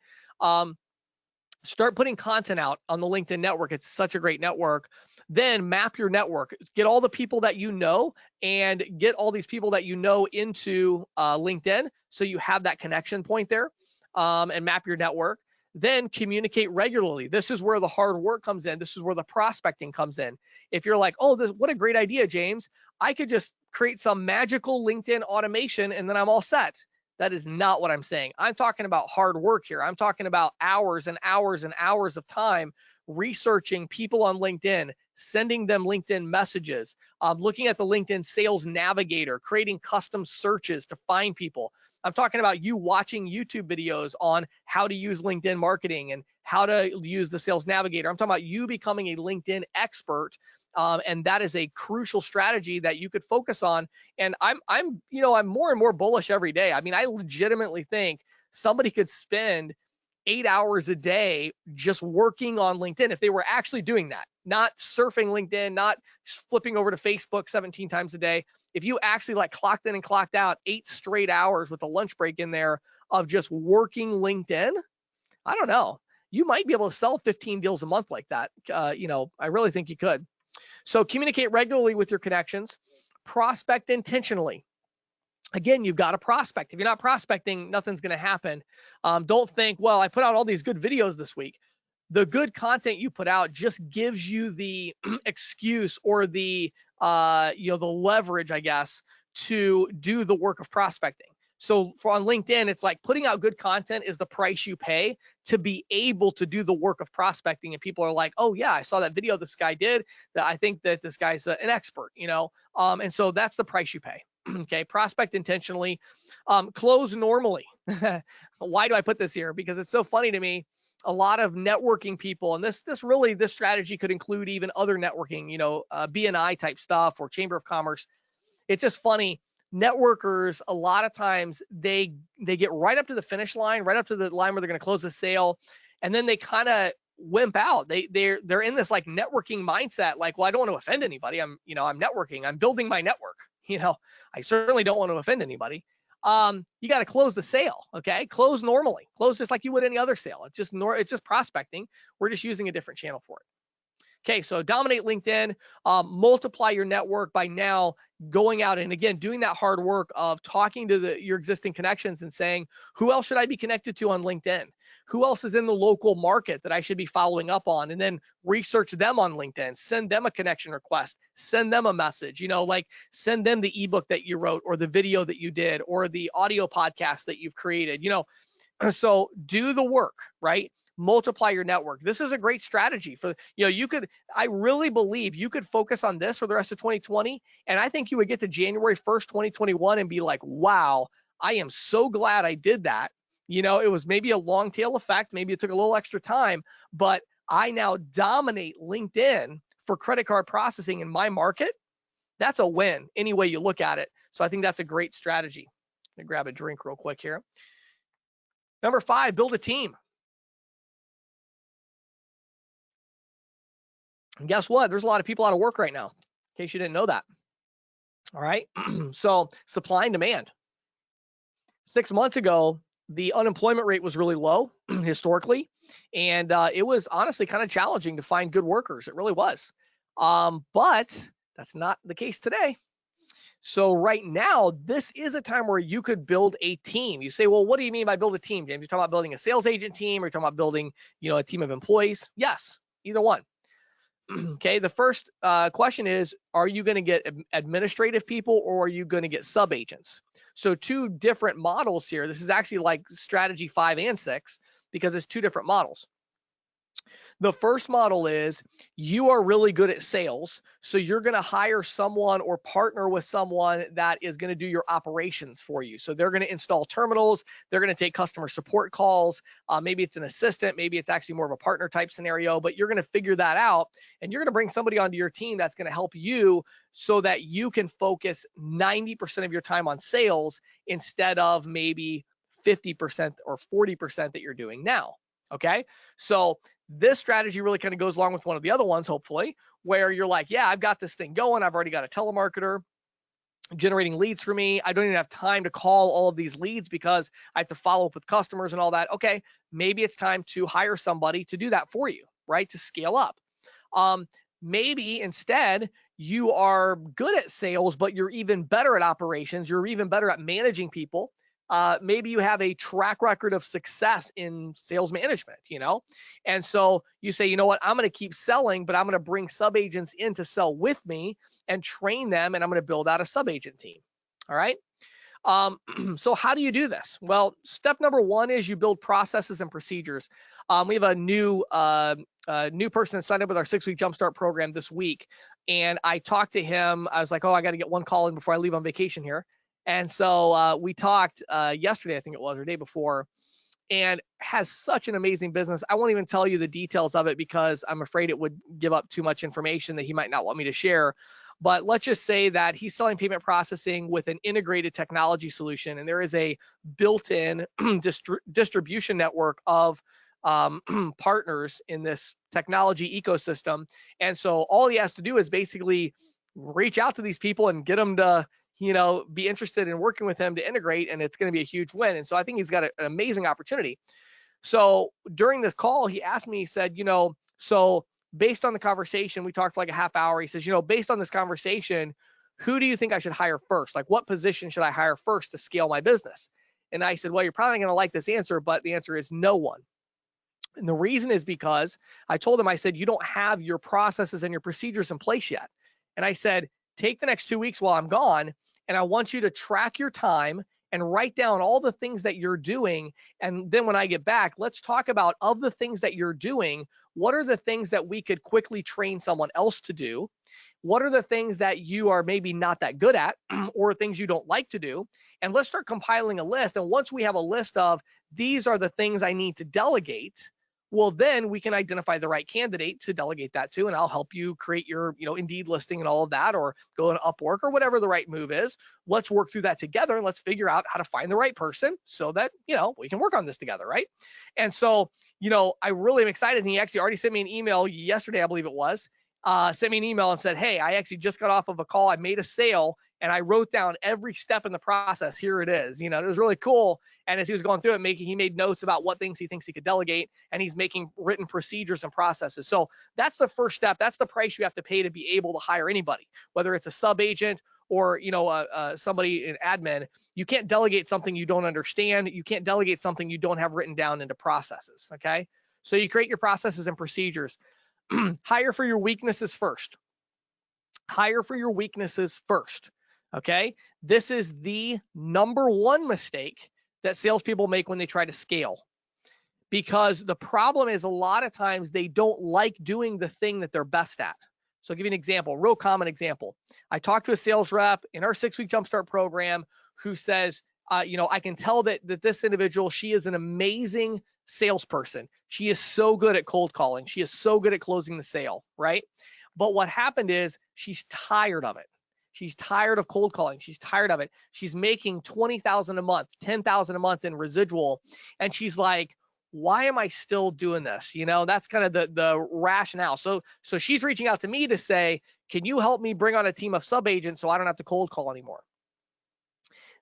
Start putting content out on the LinkedIn network. It's such a great network. Then map your network. Get all the people that you know, and get all these people that you know into LinkedIn, so you have that connection point there, and map your network. Then communicate regularly. This is where the hard work comes in. This is where the prospecting comes in. If you're like, oh, what a great idea, James. I could just create some magical LinkedIn automation and then I'm all set. That is not what I'm saying. I'm talking about hard work here. I'm talking about hours and hours and hours of time researching people on LinkedIn, sending them LinkedIn messages, looking at the LinkedIn Sales Navigator, creating custom searches to find people. I'm talking about you watching YouTube videos on how to use LinkedIn marketing and how to use the Sales Navigator. I'm talking about you becoming a LinkedIn expert, and that is a crucial strategy that you could focus on. And I'm more and more bullish every day. I mean, I legitimately think somebody could spend 8 hours a day just working on LinkedIn, if they were actually doing that, not surfing LinkedIn, not flipping over to Facebook 17 times a day, if you actually like clocked in and clocked out 8 straight hours with a lunch break in there of just working LinkedIn, I don't know. You might be able to sell 15 deals a month like that. I really think you could. So communicate regularly with your connections, prospect intentionally. Again, you've got to prospect. If you're not prospecting, nothing's going to happen. Don't think, well, I put out all these good videos this week. The good content you put out just gives you the excuse or the the leverage, I guess, to do the work of prospecting. So on LinkedIn, it's like putting out good content is the price you pay to be able to do the work of prospecting. And people are like, oh yeah, I saw that video this guy did, that I think that this guy's an expert, and so that's the price you pay. Okay, prospect intentionally, close normally. Why do I put this here? Because it's so funny to me. A lot of networking people, and this strategy could include even other networking, BNI type stuff or Chamber of Commerce. It's just funny. Networkers, a lot of times they get right up to the finish line, right up to the line where they're going to close the sale, and then they kind of wimp out. They're in this like networking mindset, like, well, I don't want to offend anybody. I'm networking. I'm building my network. I certainly don't want to offend anybody. You got to close the sale. Okay. Close normally. Close just like you would any other sale. It's just prospecting. We're just using a different channel for it. Okay, so dominate LinkedIn, multiply your network by now going out and again doing that hard work of talking to your existing connections and saying, who else should I be connected to on LinkedIn? Who else is in the local market that I should be following up on? And then research them on LinkedIn, send them a connection request, send them a message, like send them the ebook that you wrote or the video that you did or the audio podcast that you've created, so do the work, right? Multiply your network. This is a great strategy for, I really believe you could focus on this for the rest of 2020. And I think you would get to January 1st, 2021 and be like, wow, I am so glad I did that. It was maybe a long tail effect. Maybe it took a little extra time, but I now dominate LinkedIn for credit card processing in my market. That's a win any way you look at it. So I think that's a great strategy. Let me grab a drink real quick here. Number 5, build a team. And guess what? There's a lot of people out of work right now, in case you didn't know that. All right. So supply and demand. 6 months ago, the unemployment rate was really low historically. And it was honestly kind of challenging to find good workers. It really was. But that's not the case today. So right now, this is a time where you could build a team. You say, well, what do you mean by build a team, James? You're talking about building a sales agent team, or you're talking about building, a team of employees? Yes, either one. Okay, the first question is, are you going to get administrative people or are you going to get sub agents? So 2 different models here. This is actually like strategy 5 and 6 because it's 2 different models. The first model is you are really good at sales. So you're going to hire someone or partner with someone that is going to do your operations for you. So they're going to install terminals. They're going to take customer support calls. Maybe it's an assistant. Maybe it's actually more of a partner type scenario, but you're going to figure that out. And you're going to bring somebody onto your team that's going to help you so that you can focus 90% of your time on sales instead of maybe 50% or 40% that you're doing now. Okay, so this strategy really kind of goes along with one of the other ones, hopefully, where you're like, yeah, I've got this thing going. I've already got a telemarketer generating leads for me. I don't even have time to call all of these leads because I have to follow up with customers and all that. Okay, maybe it's time to hire somebody to do that for you, right? To scale up. Maybe instead you are good at sales, but you're even better at operations. You're even better at managing people. Maybe you have a track record of success in sales management, and so you say, you know what, I'm going to keep selling, but I'm going to bring sub agents in to sell with me and train them, and I'm going to build out a sub agent team. All right. So how do you do this? Well, step number 1 is you build processes and procedures. We have a new person that signed up with our 6-week Jumpstart program this week, and I talked to him. I was like, oh, I got to get one call in before I leave on vacation here. And so we talked yesterday, I think it was, or day before, and has such an amazing business. I won't even tell you the details of it because I'm afraid it would give up too much information that he might not want me to share. but let's just say that he's selling payment processing with an integrated technology solution, and there is a built-in distribution network of partners in this technology ecosystem. And so all he has to do is basically reach out to these people and get them to, be interested in working with him to integrate, and it's going to be a huge win. And so I think he's got an amazing opportunity. So during the call, he asked me, he said, so based on the conversation, we talked for like a half hour. He says, based on this conversation, who do you think I should hire first? Like, what position should I hire first to scale my business? And I said, well, you're probably going to like this answer, but the answer is no one. And the reason is because I told him, I said, you don't have your processes and your procedures in place yet. And I said, take the next 2 weeks while I'm gone, and I want you to track your time and write down all the things that you're doing. And then when I get back, let's talk about, of the things that you're doing, what are the things that we could quickly train someone else to do? What are the things that you are maybe not that good at or things you don't like to do? And let's start compiling a list. And once we have a list of, these are the things I need to delegate, well, then we can identify the right candidate to delegate that to, and I'll help you create your, Indeed listing and all of that, or go to Upwork or whatever the right move is. Let's work through that together, and let's figure out how to find the right person so that, we can work on this together, right? And so, I really am excited. And he actually already sent me an email yesterday, I believe it was, sent me an email and said, hey, I actually just got off of a call. I made a sale, and I wrote down every step in the process. Here it is. It was really cool. And as he was going through it, he made notes about what things he thinks he could delegate, and he's making written procedures and processes. So that's the first step. That's the price you have to pay to be able to hire anybody, whether it's a sub agent or, somebody in admin. You can't delegate something you don't understand. You can't delegate something you don't have written down into processes. Okay. So you create your processes and procedures. Hire for your weaknesses first. Hire for your weaknesses first. Okay. This is the number one mistake that salespeople make when they try to scale, because the problem is a lot of times they don't like doing the thing that they're best at. So I'll give you an example, real common example. I talked to a sales rep in our 6-week Jumpstart program who says, I can tell that this individual, she is an amazing salesperson. She is so good at cold calling. She is so good at closing the sale, right? But what happened is she's tired of it. She's tired of cold calling. She's tired of it. She's making $20,000 a month, $10,000 a month in residual. And she's like, why am I still doing this? That's kind of the rationale. So she's reaching out to me to say, can you help me bring on a team of sub agents so I don't have to cold call anymore?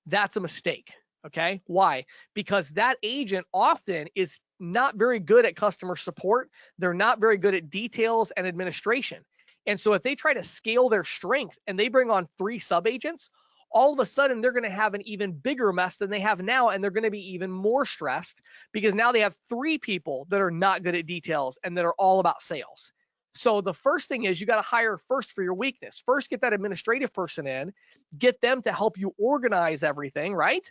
That's a mistake. Okay. Why? Because that agent often is not very good at customer support. They're not very good at details and administration. And so if they try to scale their strength and they bring on 3 sub agents, all of a sudden they're going to have an even bigger mess than they have now. And they're going to be even more stressed because now they have 3 people that are not good at details and that are all about sales. So the first thing is you got to hire first for your weakness. First, get that administrative person in, get them to help you organize everything, right?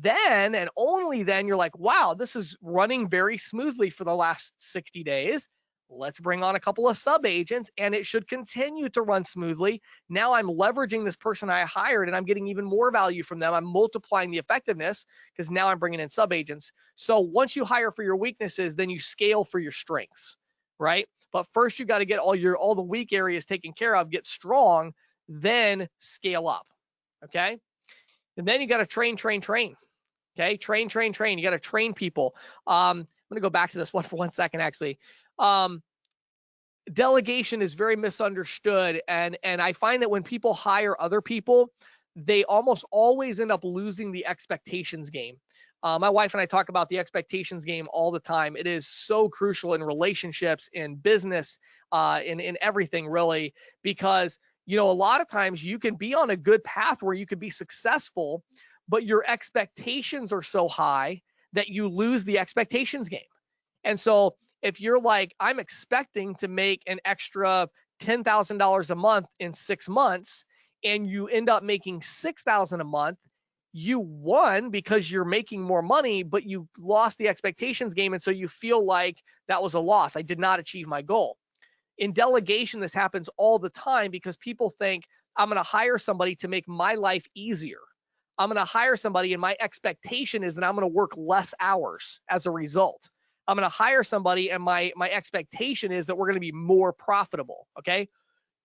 Then, and only then, you're like, wow, this is running very smoothly for the last 60 days. Let's bring on a couple of sub agents, and it should continue to run smoothly. Now I'm leveraging this person I hired, and I'm getting even more value from them. I'm multiplying the effectiveness because now I'm bringing in sub agents. So once you hire for your weaknesses, then you scale for your strengths, right? But first you got to get all the weak areas taken care of, get strong, then scale up. Okay. And then you got to train. Okay. Train. You got to train people. I'm going to go back to this one for 1 second, actually. Delegation is very misunderstood. And I find that when people hire other people, they almost always end up losing the expectations game. My wife and I talk about the expectations game all the time. It is so crucial in relationships, in business, in everything really, because, a lot of times you can be on a good path where you could be successful, but your expectations are so high that you lose the expectations game. And so if you're like, I'm expecting to make an extra $10,000 a month in 6 months, and you end up making $6,000 a month, you won because you're making more money, but you lost the expectations game. And so you feel like that was a loss. I did not achieve my goal. In delegation, this happens all the time because people think I'm going to hire somebody to make my life easier. I'm going to hire somebody and my expectation is that I'm going to work less hours as a result. I'm going to hire somebody and my expectation is that we're going to be more profitable. Okay.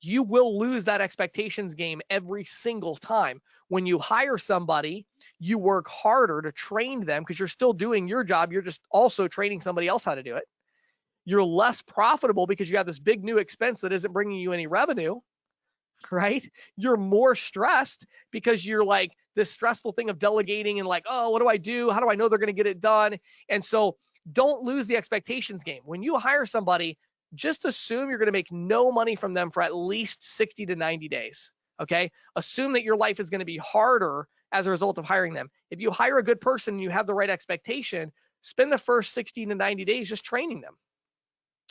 you will lose that expectations game every single time. When you hire somebody, you work harder to train them because you're still doing your job. You're just also training somebody else how to do it. You're less profitable because you have this big new expense that isn't bringing you any revenue, right? You're more stressed because you're like this stressful thing of delegating and like, oh, what do I do? How do I know they're going to get it done? And so don't lose the expectations game. When you hire somebody, just assume you're going to make no money from them for at least 60 to 90 days. Okay. Assume that your life is going to be harder as a result of hiring them. If you hire a good person and you have the right expectation, spend the first 60 to 90 days just training them.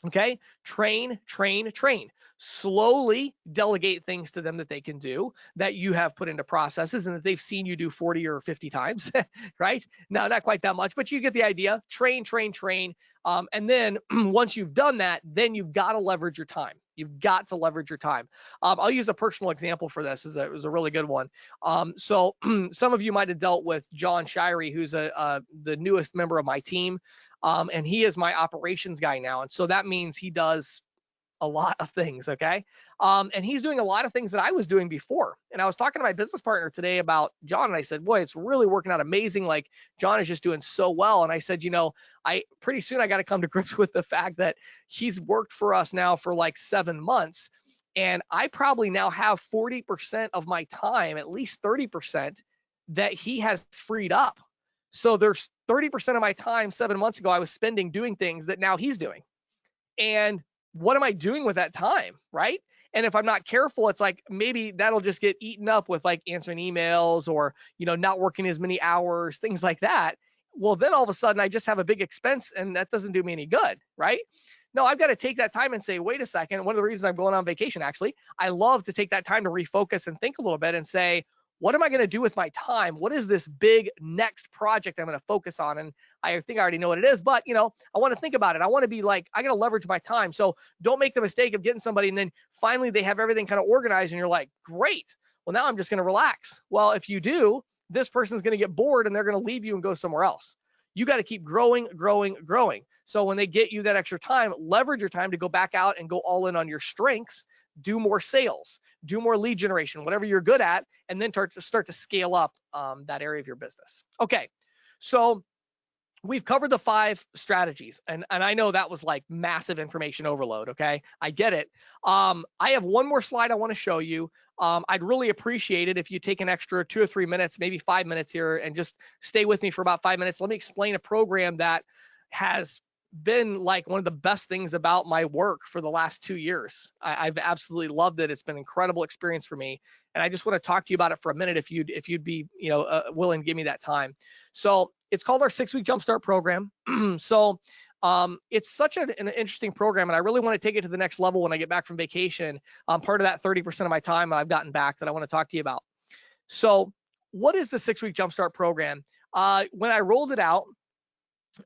Okay, train, train, train. Slowly delegate things to them that they can do that you have put into processes and that they've seen you do 40 or 50 times, right? No, not quite that much, but you get the idea. Train, train, train. And then once you've done that, then you've got to leverage your time. You've got to leverage your time. I'll use a personal example for this. It was a really good one. So some of you might have dealt with John Shirey, who's the newest member of my team. And he is my operations guy now. And so that means he does a lot of things. Okay. And he's doing a lot of things that I was doing before. And I was talking to my business partner today about John, and I said, boy, it's really working out amazing. Like John is just doing so well. And I said, pretty soon I got to come to grips with the fact that he's worked for us now for like 7 months. And I probably now have 40% of my time, at least 30%, that he has freed up. So there's 30% of my time 7 months ago I was spending doing things that now he's doing. And what am I doing with that time, right? And if I'm not careful, it's like maybe that'll just get eaten up with like answering emails or, not working as many hours, things like that. Well, then all of a sudden I just have a big expense and that doesn't do me any good, right? No, I've got to take that time and say, wait a second. One of the reasons I'm going on vacation, actually, I love to take that time to refocus and think a little bit and say, what am I going to do with my time? What is this big next project I'm going to focus on? And I think I already know what it is, but I want to think about it. I want to be like, I got to leverage my time. So don't make the mistake of getting somebody and then finally they have everything kind of organized and you're like, great. Well, now I'm just going to relax. Well, if you do, this person's going to get bored and they're going to leave you and go somewhere else. You got to keep growing, growing, growing. So when they get you that extra time, leverage your time to go back out and go all in on your strengths. Do more sales, do more lead generation, whatever you're good at, and then start to scale up that area of your business. Okay, so we've covered the 5 strategies, and I know that was like massive information overload, okay? I get it. I have one more slide I want to show you. I'd really appreciate it if you take an extra 2 or 3 minutes, maybe 5 minutes here, and just stay with me for about 5 minutes. Let me explain a program that has been like one of the best things about my work for the last 2 years. I've absolutely loved it. It's been an incredible experience for me. And I just want to talk to you about it for a minute if you'd be willing to give me that time. So it's called our 6-week Jumpstart program. So it's such an interesting program, and I really want to take it to the next level when I get back from vacation. Part of that 30% of my time I've gotten back that I want to talk to you about. So what is the 6-week Jumpstart program? When I rolled it out,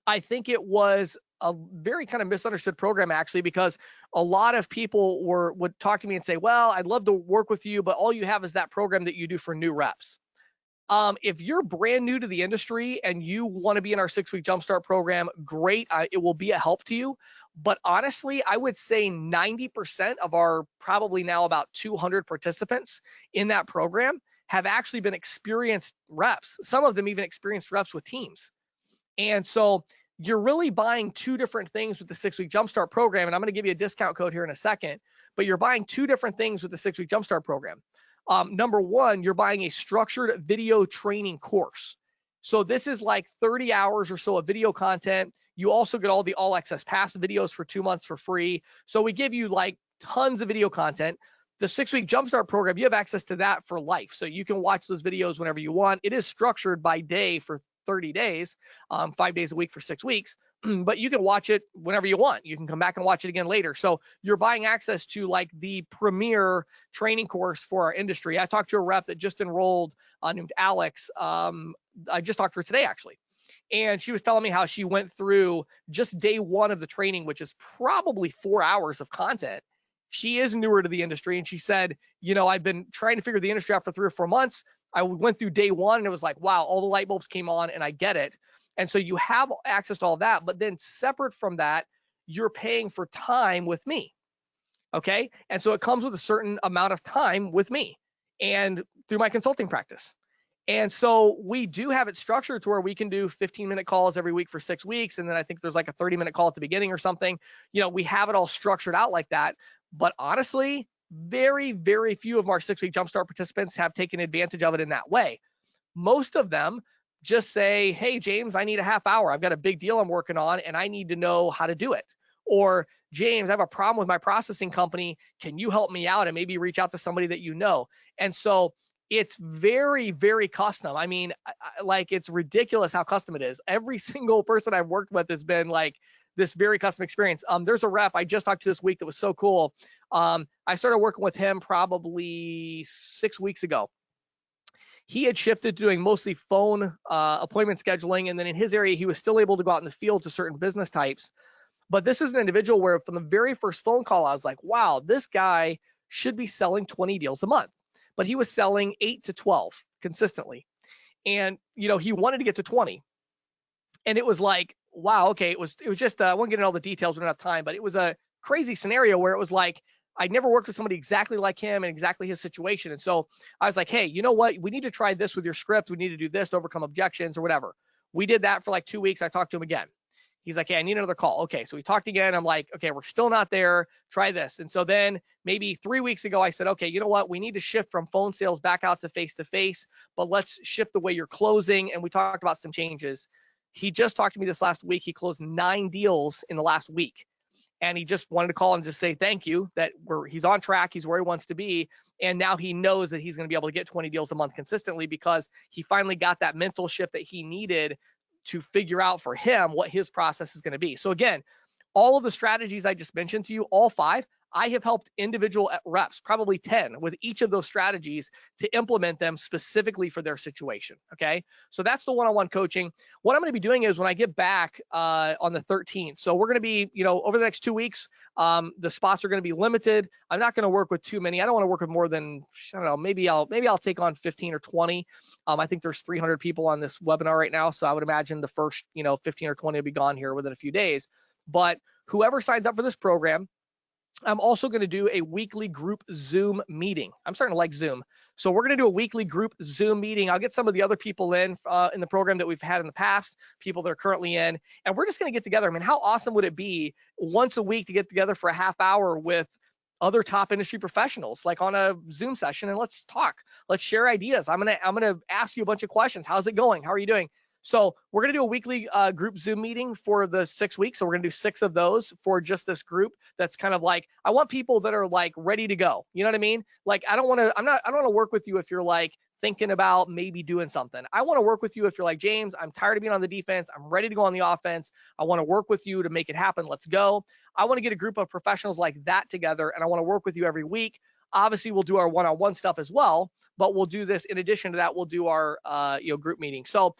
I think it was a very kind of misunderstood program, actually, because a lot of people would talk to me and say, well, I'd love to work with you, but all you have is that program that you do for new reps. If you're brand new to the industry and you want to be in our 6-week Jumpstart program, great. It will be a help to you. But honestly, I would say 90% of our probably now about 200 participants in that program have actually been experienced reps. Some of them even experienced reps with teams. And so you're really buying 2 different things with the 6-week Jumpstart program. And I'm going to give you a discount code here in a second, but you're buying 2 different things with the 6-week Jumpstart program. Number one, you're buying a structured video training course. So this is like 30 hours or so of video content. You also get all the All Access Pass videos for 2 months for free. So we give you like tons of video content. The 6-week Jumpstart program, you have access to that for life. So you can watch those videos whenever you want. It is structured by day for 30 days, 5 days a week for 6 weeks, but you can watch it whenever you want. You can come back and watch it again later. So you're buying access to like the premier training course for our industry. I talked to a rep that just enrolled named Alex. I just talked to her today, actually. And she was telling me how she went through just day 1 of the training, which is probably 4 hours of content. She is newer to the industry. And she said, I've been trying to figure the industry out for 3 or 4 months. I went through day 1 and it was like, wow, all the light bulbs came on and I get it. And so you have access to all that, but then separate from that, you're paying for time with me. Okay. And so it comes with a certain amount of time with me and through my consulting practice. And so we do have it structured to where we can do 15-minute calls every week for 6 weeks. And then I think there's like a 30-minute call at the beginning or something. We have it all structured out like that. But honestly, very, very few of our 6-week Jumpstart participants have taken advantage of it in that way. Most of them just say, hey, James, I need a half hour. I've got a big deal I'm working on and I need to know how to do it. Or James, I have a problem with my processing company. Can you help me out? And maybe reach out to somebody that you know. And so it's very, very custom. I mean, like it's ridiculous how custom it is. Every single person I've worked with has been like this very custom experience. There's a rep I just talked to this week that was so cool. I started working with him probably 6 weeks ago. He had shifted to doing mostly phone appointment scheduling. And then in his area, he was still able to go out in the field to certain business types. But this is an individual where from the very first phone call, I was like, wow, this guy should be selling 20 deals a month. But he was selling 8 to 12 consistently. And, he wanted to get to 20. And it was like, wow, okay, it was just, I won't get into all the details, we don't have time, but it was a crazy scenario where it was like, I'd never worked with somebody exactly like him and exactly his situation. And so I was like, hey, you know what? We need to try this with your script. We need to do this to overcome objections or whatever. We did that for like 2 weeks. I talked to him again. He's like, hey, I need another call. Okay, so we talked again. I'm like, okay, we're still not there. Try this. And so then maybe 3 weeks ago, I said, okay, you know what? We need to shift from phone sales back out to face-to-face, but let's shift the way you're closing. And we talked about some changes. He just talked to me this last week. He closed 9 deals in the last week. And he just wanted to call and just say thank you that he's on track. He's where he wants to be. And now he knows that he's going to be able to get 20 deals a month consistently because he finally got that mental shift that he needed to figure out for him what his process is going to be. So again, all of the strategies I just mentioned to you, all 5, I have helped individual reps, probably 10, with each of those strategies to implement them specifically for their situation. Okay. So that's the one-on-one coaching. What I'm going to be doing is when I get back on the 13th. So we're going to be, over the next 2 weeks, the spots are going to be limited. I'm not going to work with too many. I don't want to work with more than, I don't know, maybe I'll take on 15 or 20. I think there's 300 people on this webinar right now. So I would imagine the first, 15 or 20 will be gone here within a few days. But whoever signs up for this program, I'm also going to do a weekly group Zoom meeting. I'm starting to like Zoom. So we're going to do a weekly group Zoom meeting. I'll get some of the other people in the program that we've had in the past, people that are currently in, and we're just going to get together. I mean, how awesome would it be once a week to get together for a half hour with other top industry professionals, like on a Zoom session, and let's talk. Let's share ideas. I'm gonna ask you a bunch of questions. How's it going? How are you doing? So we're going to do a weekly group Zoom meeting for the 6 weeks. So we're going to do 6 of those for just this group. That's kind of like, I want people that are like ready to go. You know what I mean? Like, I don't want to work with you if you're like thinking about maybe doing something. I want to work with you if you're like, James, I'm tired of being on the defense. I'm ready to go on the offense. I want to work with you to make it happen. Let's go. I want to get a group of professionals like that together, and I want to work with you every week. Obviously, we'll do our one-on-one stuff as well, but we'll do this in addition to that. We'll do our group meeting. So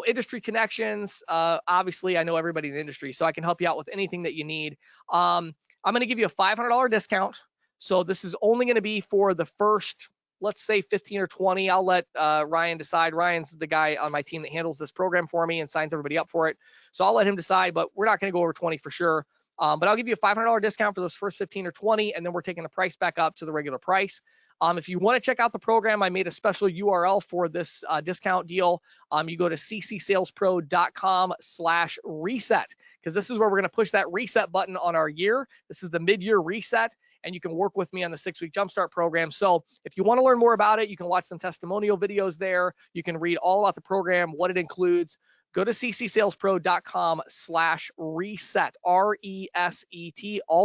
industry connections. Obviously, I know everybody in the industry, so I can help you out with anything that you need. I'm going to give you a $500 discount. So this is only going to be for the first, let's say 15 or 20. I'll let Ryan decide. Ryan's the guy on my team that handles this program for me and signs everybody up for it. So I'll let him decide, but we're not going to go over 20 for sure. But I'll give you a $500 discount for those first 15 or 20, and then we're taking the price back up to the regular price. If you want to check out the program, I made a special URL for this discount deal. You go to ccsalespro.com/reset, because this is where we're going to push that reset button on our year. This is the mid-year reset, and you can work with me on the 6-week Jumpstart program. So if you want to learn more about it, you can watch some testimonial videos there. You can read all about the program, what it includes. Go to ccsalespro.com/reset, RESET, all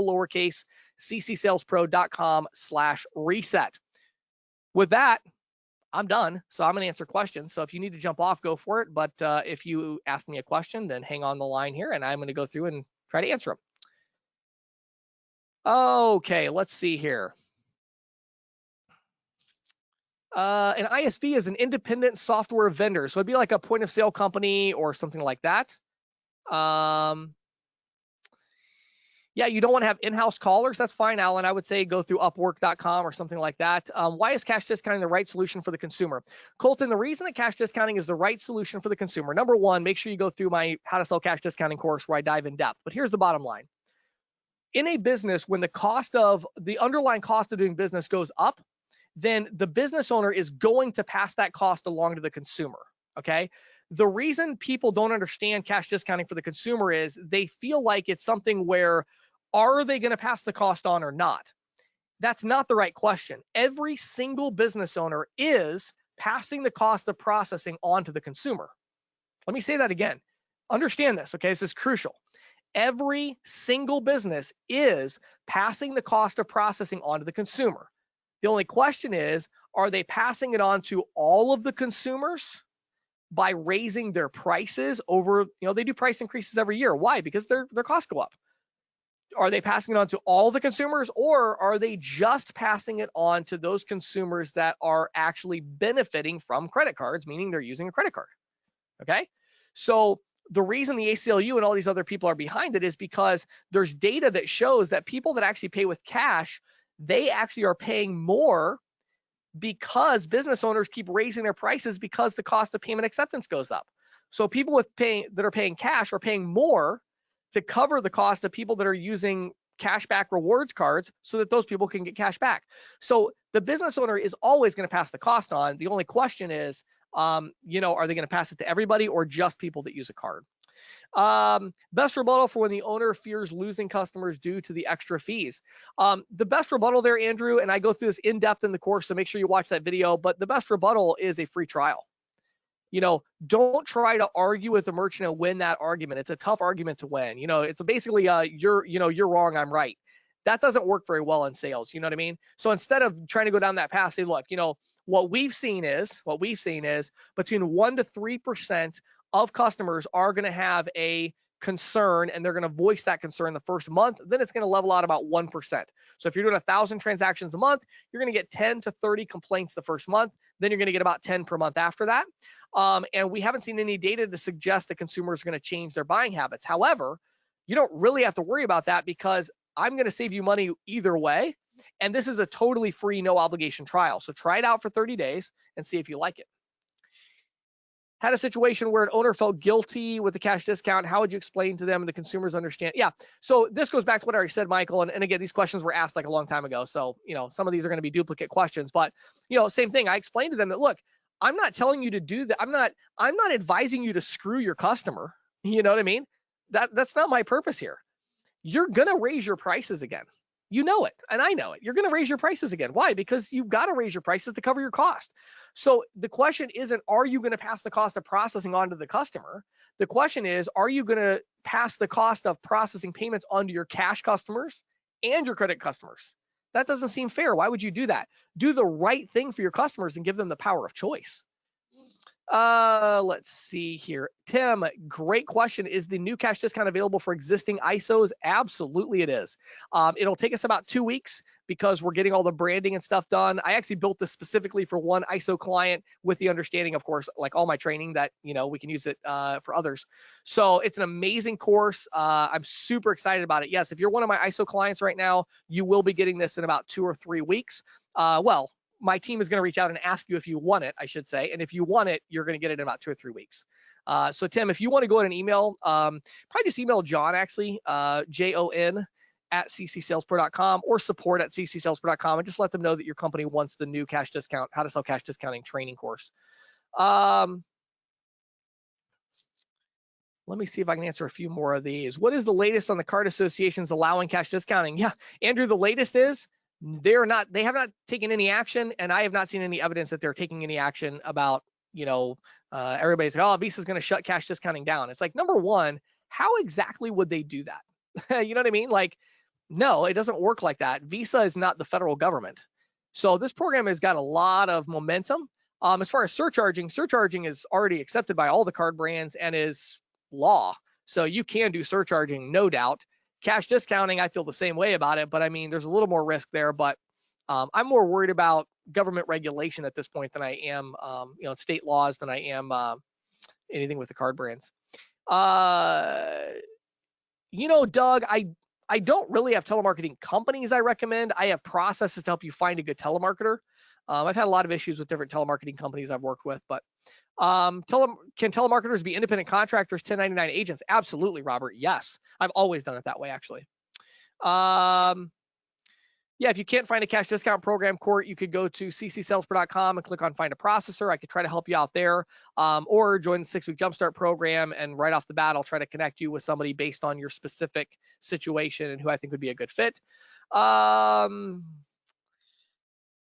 lowercase, ccsalespro.com/reset. With that, I'm done. So I'm going to answer questions. So if you need to jump off, go for it. But if you ask me a question, then hang on the line here, and I'm going to go through and try to answer them. Okay, let's see here. An ISV is an independent software vendor. So it'd be like a point of sale company or something like that. Yeah, you don't want to have in-house callers. That's fine, Alan. I would say go through upwork.com or something like that. Why is cash discounting the right solution for the consumer? Colton, the reason that cash discounting is the right solution for the consumer, number one, make sure you go through my How to Sell Cash Discounting course where I dive in depth. But here's the bottom line. in a business, when the underlying cost of doing business goes up, then the business owner is going to pass that cost along to the consumer. Okay. The reason people don't understand cash discounting for the consumer is they feel like it's something where, are they going to pass the cost on or not? That's not the right question. Every single business owner is passing the cost of processing on to the consumer. Let me say that again. Understand this, okay? This is crucial. Every single business is passing the cost of processing on to the consumer. The only question is, are they passing it on to all of the consumers by raising their prices over, they do price increases every year. Why? Because their costs go up. Are they passing it on to all the consumers, or are they just passing it on to those consumers that are actually benefiting from credit cards, meaning they're using a credit card? Okay. So the reason the ACLU and all these other people are behind it is because there's data that shows that people that actually pay with cash, they actually are paying more because business owners keep raising their prices because the cost of payment acceptance goes up. So people that are paying cash are paying more to cover the cost of people that are using cashback rewards cards so that those people can get cash back. So the business owner is always going to pass the cost on. The only question is, are they going to pass it to everybody or just people that use a card? Best rebuttal for when the owner fears losing customers due to the extra fees. The best rebuttal there, Andrew, and I go through this in depth in the course, so make sure you watch that video, but the best rebuttal is a free trial. Don't try to argue with the merchant and win that argument. It's a tough argument to win. It's basically you're wrong, I'm right. That doesn't work very well in sales. You know what I mean? So instead of trying to go down that path, say, look, what we've seen is between 1% to 3% of customers are going to have a concern, and they're going to voice that concern the first month. Then it's going to level out about 1%. So if you're doing 1,000 transactions a month, you're going to get 10 to 30 complaints the first month. Then you're going to get about 10 per month after that. And we haven't seen any data to suggest that consumers are going to change their buying habits. However, you don't really have to worry about that because I'm going to save you money either way. And this is a totally free, no obligation trial. So try it out for 30 days and see if you like it. Had a situation where an owner felt guilty with the cash discount. How would you explain to them and the consumers understand? Yeah. So this goes back to what I already said, Michael. And again, these questions were asked like a long time ago. So, some of these are going to be duplicate questions, but same thing. I explained to them that, look, I'm not telling you to do that. I'm not advising you to screw your customer. You know what I mean? That's not my purpose here. You're going to raise your prices again. You know it, and I know it. You're going to raise your prices again. Why? Because you've got to raise your prices to cover your cost. So the question isn't, are you going to pass the cost of processing on to the customer? The question is, are you going to pass the cost of processing payments onto your cash customers and your credit customers? That doesn't seem fair. Why would you do that? Do the right thing for your customers and give them the power of choice. Let's see here. Tim, great question. Is the new cash discount available for existing ISOs? Absolutely it is. It'll take us about 2 weeks because we're getting all the branding and stuff done. I actually built this specifically for one ISO client with the understanding, of course, like all my training that, we can use it for others. So it's an amazing course. I'm super excited about it. Yes, if you're one of my ISO clients right now, you will be getting this in about 2 or 3 weeks. My team is going to reach out and ask you if you want it, I should say. And if you want it, you're going to get it in about 2 or 3 weeks. So Tim, if you want to go ahead and email, probably just email John, actually, JON @ccsalespro.com or support@ccsalespro.com, and just let them know that your company wants the new cash discount, how to sell cash discounting training course. Let me see if I can answer a few more of these. What is the latest on the card associations allowing cash discounting? Yeah, Andrew, the latest is they have not taken any action, and I have not seen any evidence that they're taking any action about, everybody's like, oh, Visa's going to shut cash discounting down. It's like, number one, how exactly would they do that? You know what I mean? Like, no, it doesn't work like that. Visa is not the federal government. So this program has got a lot of momentum. As far as surcharging is already accepted by all the card brands and is law. So you can do surcharging, no doubt. Cash discounting, I feel the same way about it, but I mean, there's a little more risk there, but I'm more worried about government regulation at this point than I am, state laws than I am anything with the card brands. Doug, I don't really have telemarketing companies I recommend. I have processes to help you find a good telemarketer. I've had a lot of issues with different telemarketing companies I've worked with, but can telemarketers be independent contractors, 1099 agents? Absolutely, Robert. Yes. I've always done it that way, actually. Yeah, if you can't find a cash discount program, Court, you could go to ccsalespro.com and click on Find a Processor. I could try to help you out there, or join the 6-week Jumpstart program. And right off the bat, I'll try to connect you with somebody based on your specific situation and who I think would be a good fit.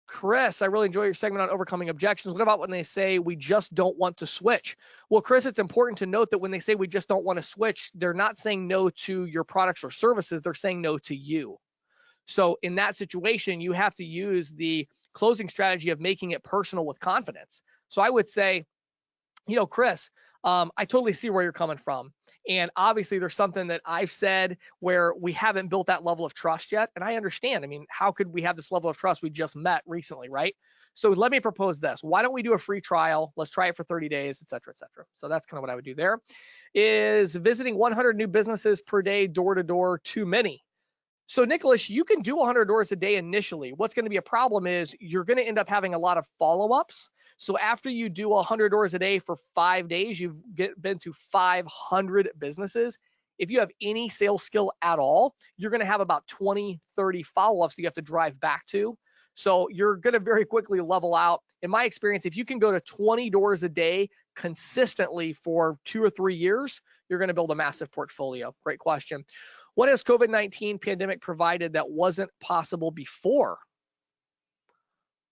Chris, I really enjoy your segment on overcoming objections. What about when they say we just don't want to switch? Well, Chris, it's important to note that when they say we just don't want to switch, they're not saying no to your products or services. They're saying no to you. So in that situation, you have to use the closing strategy of making it personal with confidence. So I would say, Chris, I totally see where you're coming from. And obviously there's something that I've said where we haven't built that level of trust yet. And I understand. I mean, how could we have this level of trust? We just met recently, right? So let me propose this. Why don't we do a free trial? Let's try it for 30 days, et cetera, et cetera. So that's kind of what I would do there. Is visiting 100 new businesses per day, door to door, too many? So Nicholas, you can do 100 doors a day initially. What's going to be a problem is you're going to end up having a lot of follow-ups. So after you do 100 doors a day for 5 days, you've been to 500 businesses. If you have any sales skill at all, you're going to have about 20, 30 follow-ups that you have to drive back to. So you're going to very quickly level out. In my experience, if you can go to 20 doors a day consistently for 2 or 3 years, you're going to build a massive portfolio. Great question. What has COVID-19 pandemic provided that wasn't possible before?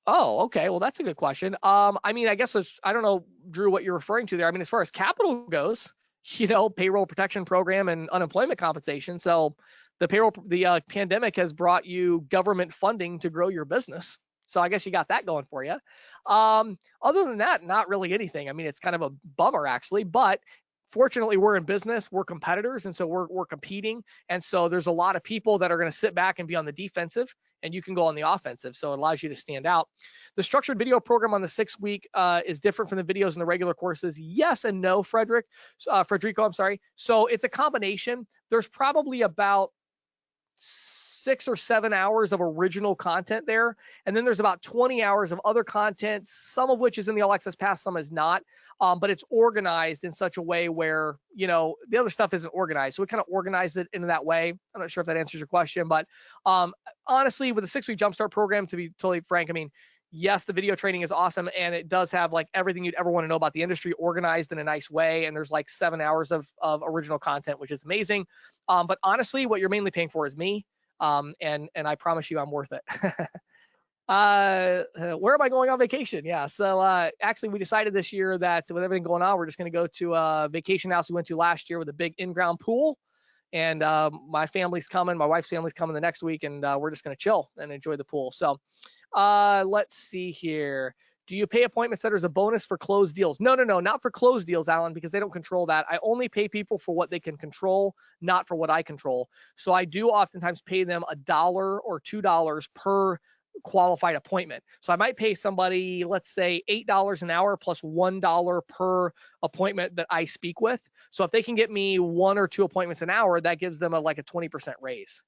Oh, okay. Well, that's a good question. I mean, I guess I don't know, Drew, what you're referring to there. I mean, as far as capital goes, payroll protection program and unemployment compensation. So the pandemic has brought you government funding to grow your business. So I guess you got that going for you. Other than that, not really anything. I mean, it's kind of a bummer actually, but fortunately, we're in business, we're competitors, and so we're competing. And so there's a lot of people that are going to sit back and be on the defensive, and you can go on the offensive. So it allows you to stand out. The structured video program on the 6-week is different from the videos in the regular courses. Yes and no, Frederico, I'm sorry. So it's a combination. There's probably about 6 or 7 hours of original content there. And then there's about 20 hours of other content, some of which is in the All Access Pass, some is not. But it's organized in such a way where, the other stuff isn't organized. So we kind of organized it in that way. I'm not sure if that answers your question, but honestly, with the 6-week Jumpstart program, to be totally frank, I mean, yes, the video training is awesome. And it does have like everything you'd ever want to know about the industry organized in a nice way. And there's like 7 hours of original content, which is amazing. But honestly, what you're mainly paying for is me. And I promise you I'm worth it. Where am I going on vacation? Yeah. So actually we decided this year that with everything going on, we're just going to go to a vacation house we went to last year with a big in-ground pool. And my family's coming, my wife's family's coming the next week, and we're just going to chill and enjoy the pool. So let's see here. Do you pay appointment setters a bonus for closed deals? No, not for closed deals, Alan, because they don't control that. I only pay people for what they can control, not for what I control. So I do oftentimes pay them $1 or $2 per qualified appointment. So I might pay somebody, let's say $8 an hour plus $1 per appointment that I speak with. So if they can get me 1 or 2 appointments an hour, that gives them like a 20% raise.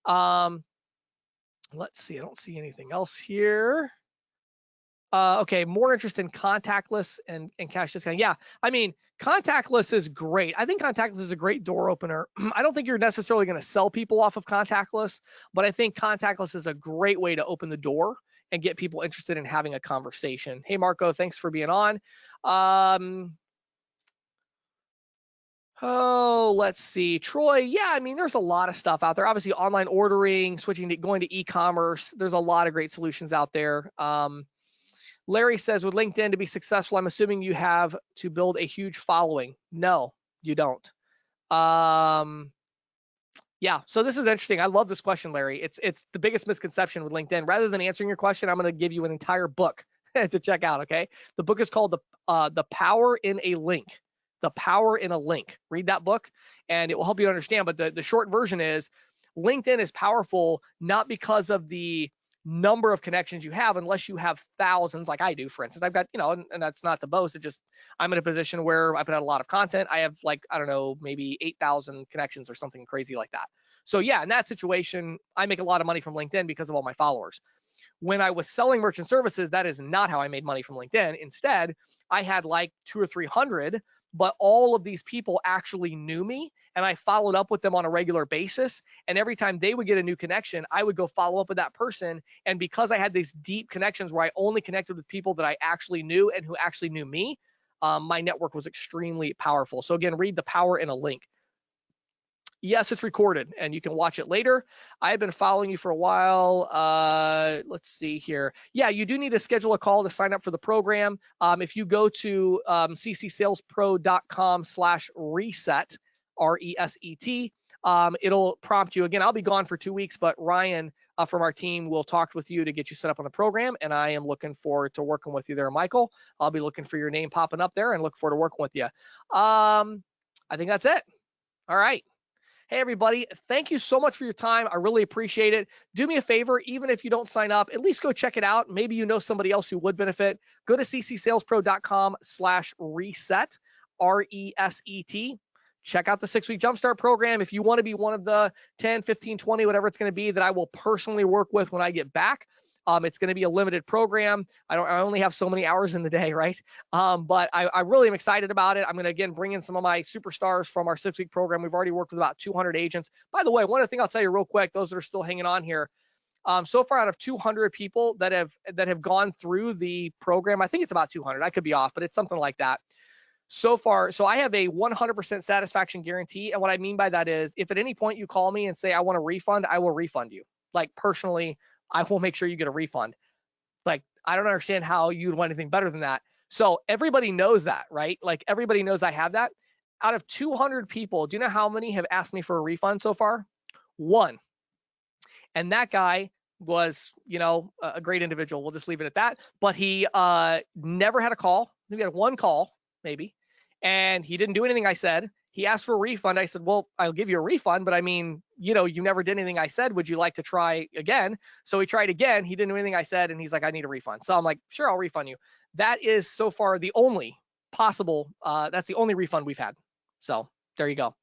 Let's see. I don't see anything else here. Okay, more interest in contactless and cash discount. Yeah, I mean, contactless is great. I think contactless is a great door opener. I don't think you're necessarily going to sell people off of contactless, but I think contactless is a great way to open the door and get people interested in having a conversation. Hey, Marco, thanks for being on. Let's see. Troy, yeah, I mean, there's a lot of stuff out there. Obviously, online ordering, going to e-commerce. There's a lot of great solutions out there. Larry says, with LinkedIn to be successful, I'm assuming you have to build a huge following. No, you don't. Yeah, so this is interesting. I love this question, Larry. It's the biggest misconception with LinkedIn. Rather than answering your question, I'm going to give you an entire book to check out, okay? The book is called The Power in a Link. The Power in a Link. Read that book, and it will help you understand. But the short version is LinkedIn is powerful not because of the number of connections you have, unless you have thousands like I do, for instance. I've got, and that's not to boast. It just, I'm in a position where I put out a lot of content. I have like, I don't know, maybe 8,000 connections or something crazy like that. So yeah, in that situation, I make a lot of money from LinkedIn because of all my followers. When I was selling merchant services, that is not how I made money from LinkedIn. Instead, I had like 200 or 300 but all of these people actually knew me, and I followed up with them on a regular basis. And every time they would get a new connection, I would go follow up with that person. And because I had these deep connections where I only connected with people that I actually knew and who actually knew me, my network was extremely powerful. So again, read the power in a link. Yes, it's recorded and you can watch it later. I've been following you for a while. Let's see here. Yeah, you do need to schedule a call to sign up for the program. If you go to ccsalespro.com/reset, RESET, it'll prompt you again. I'll be gone for 2 weeks, but Ryan from our team will talk with you to get you set up on the program. And I am looking forward to working with you there, Michael. I'll be looking for your name popping up there and look forward to working with you. I think that's it. All right. Hey, everybody, thank you so much for your time. I really appreciate it. Do me a favor, even if you don't sign up, at least go check it out. Maybe you know somebody else who would benefit. Go to ccsalespro.com/reset, RESET. Check out the 6-week Jumpstart program. If you want to be one of the 10, 15, 20, whatever it's going to be that I will personally work with when I get back, it's going to be a limited program. I only have so many hours in the day, right? But I really am excited about it. I'm going to, again, bring in some of my superstars from our 6-week program. We've already worked with about 200 agents. By the way, one other thing I'll tell you real quick, those that are still hanging on here, so far out of 200 people that have gone through the program, I think it's about 200. I could be off, but it's something like that. So far, so I have a 100% satisfaction guarantee. And what I mean by that is, if at any point you call me and say, I want a refund, I will refund you. Like, personally, I will make sure you get a refund. Like, I don't understand how you'd want anything better than that. So everybody knows that, right? Like, everybody knows I have that. Out of 200 people, do you know how many have asked me for a refund so far? 1. And that guy was, a great individual. We'll just leave it at that. But he never had a call. Maybe had 1 call, maybe. And he didn't do anything I said. He asked for a refund. I said, well, I'll give you a refund, but I mean, you never did anything I said. Would you like to try again? So he tried again. He didn't do anything I said. And he's like, I need a refund. So I'm like, sure, I'll refund you. That is so far the only possible, that's the only refund we've had. So there you go.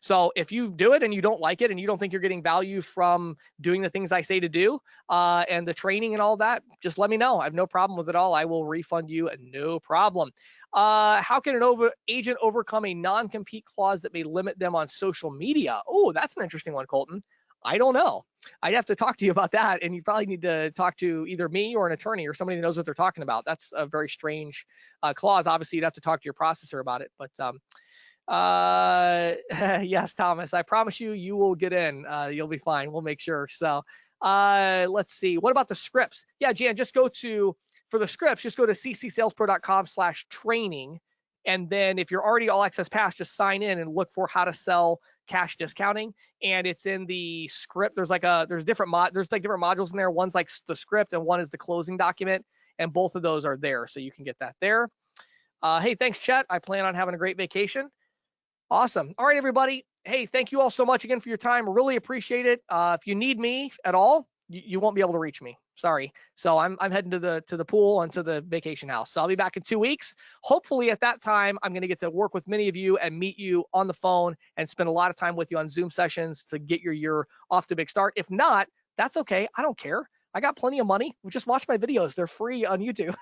So if you do it and you don't like it and you don't think you're getting value from doing the things I say to do and the training and all that, just let me know. I have no problem with it all. I will refund you, no problem. How can an agent overcome a non-compete clause that may limit them on social media? Oh, that's an interesting one, Colton. I don't know. I'd have to talk to you about that, and you probably need to talk to either me or an attorney or somebody that knows what they're talking about. That's a very strange clause. Obviously, you'd have to talk to your processor about it, but yes, Thomas, I promise you will get in. You'll be fine. We'll make sure. So let's see. What about the scripts? Yeah, Jan, for the scripts, just go to ccsalespro.com/training. And then if you're already All Access Pass, just sign in and look for how to sell cash discounting. And it's in the script. There's different modules in there. One's like the script and one is the closing document. And both of those are there. So you can get that there. Hey, thanks, Chet. I plan on having a great vacation. Awesome. All right, everybody. Hey, thank you all so much again for your time. Really appreciate it. If you need me at all, you won't be able to reach me. Sorry. So I'm heading to the pool and to the vacation house. So I'll be back in 2 weeks. Hopefully at that time, I'm going to get to work with many of you and meet you on the phone and spend a lot of time with you on Zoom sessions to get your year off to a big start. If not, that's okay. I don't care. I got plenty of money. Just watch my videos. They're free on YouTube,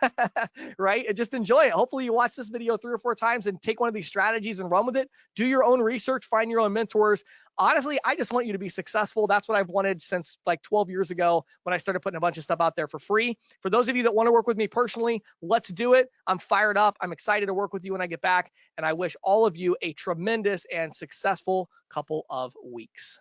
right? And just enjoy it. Hopefully you watch this video 3 or 4 times and take one of these strategies and run with it. Do your own research, find your own mentors. Honestly, I just want you to be successful. That's what I've wanted since like 12 years ago when I started putting a bunch of stuff out there for free. For those of you that want to work with me personally, let's do it. I'm fired up. I'm excited to work with you when I get back. And I wish all of you a tremendous and successful couple of weeks.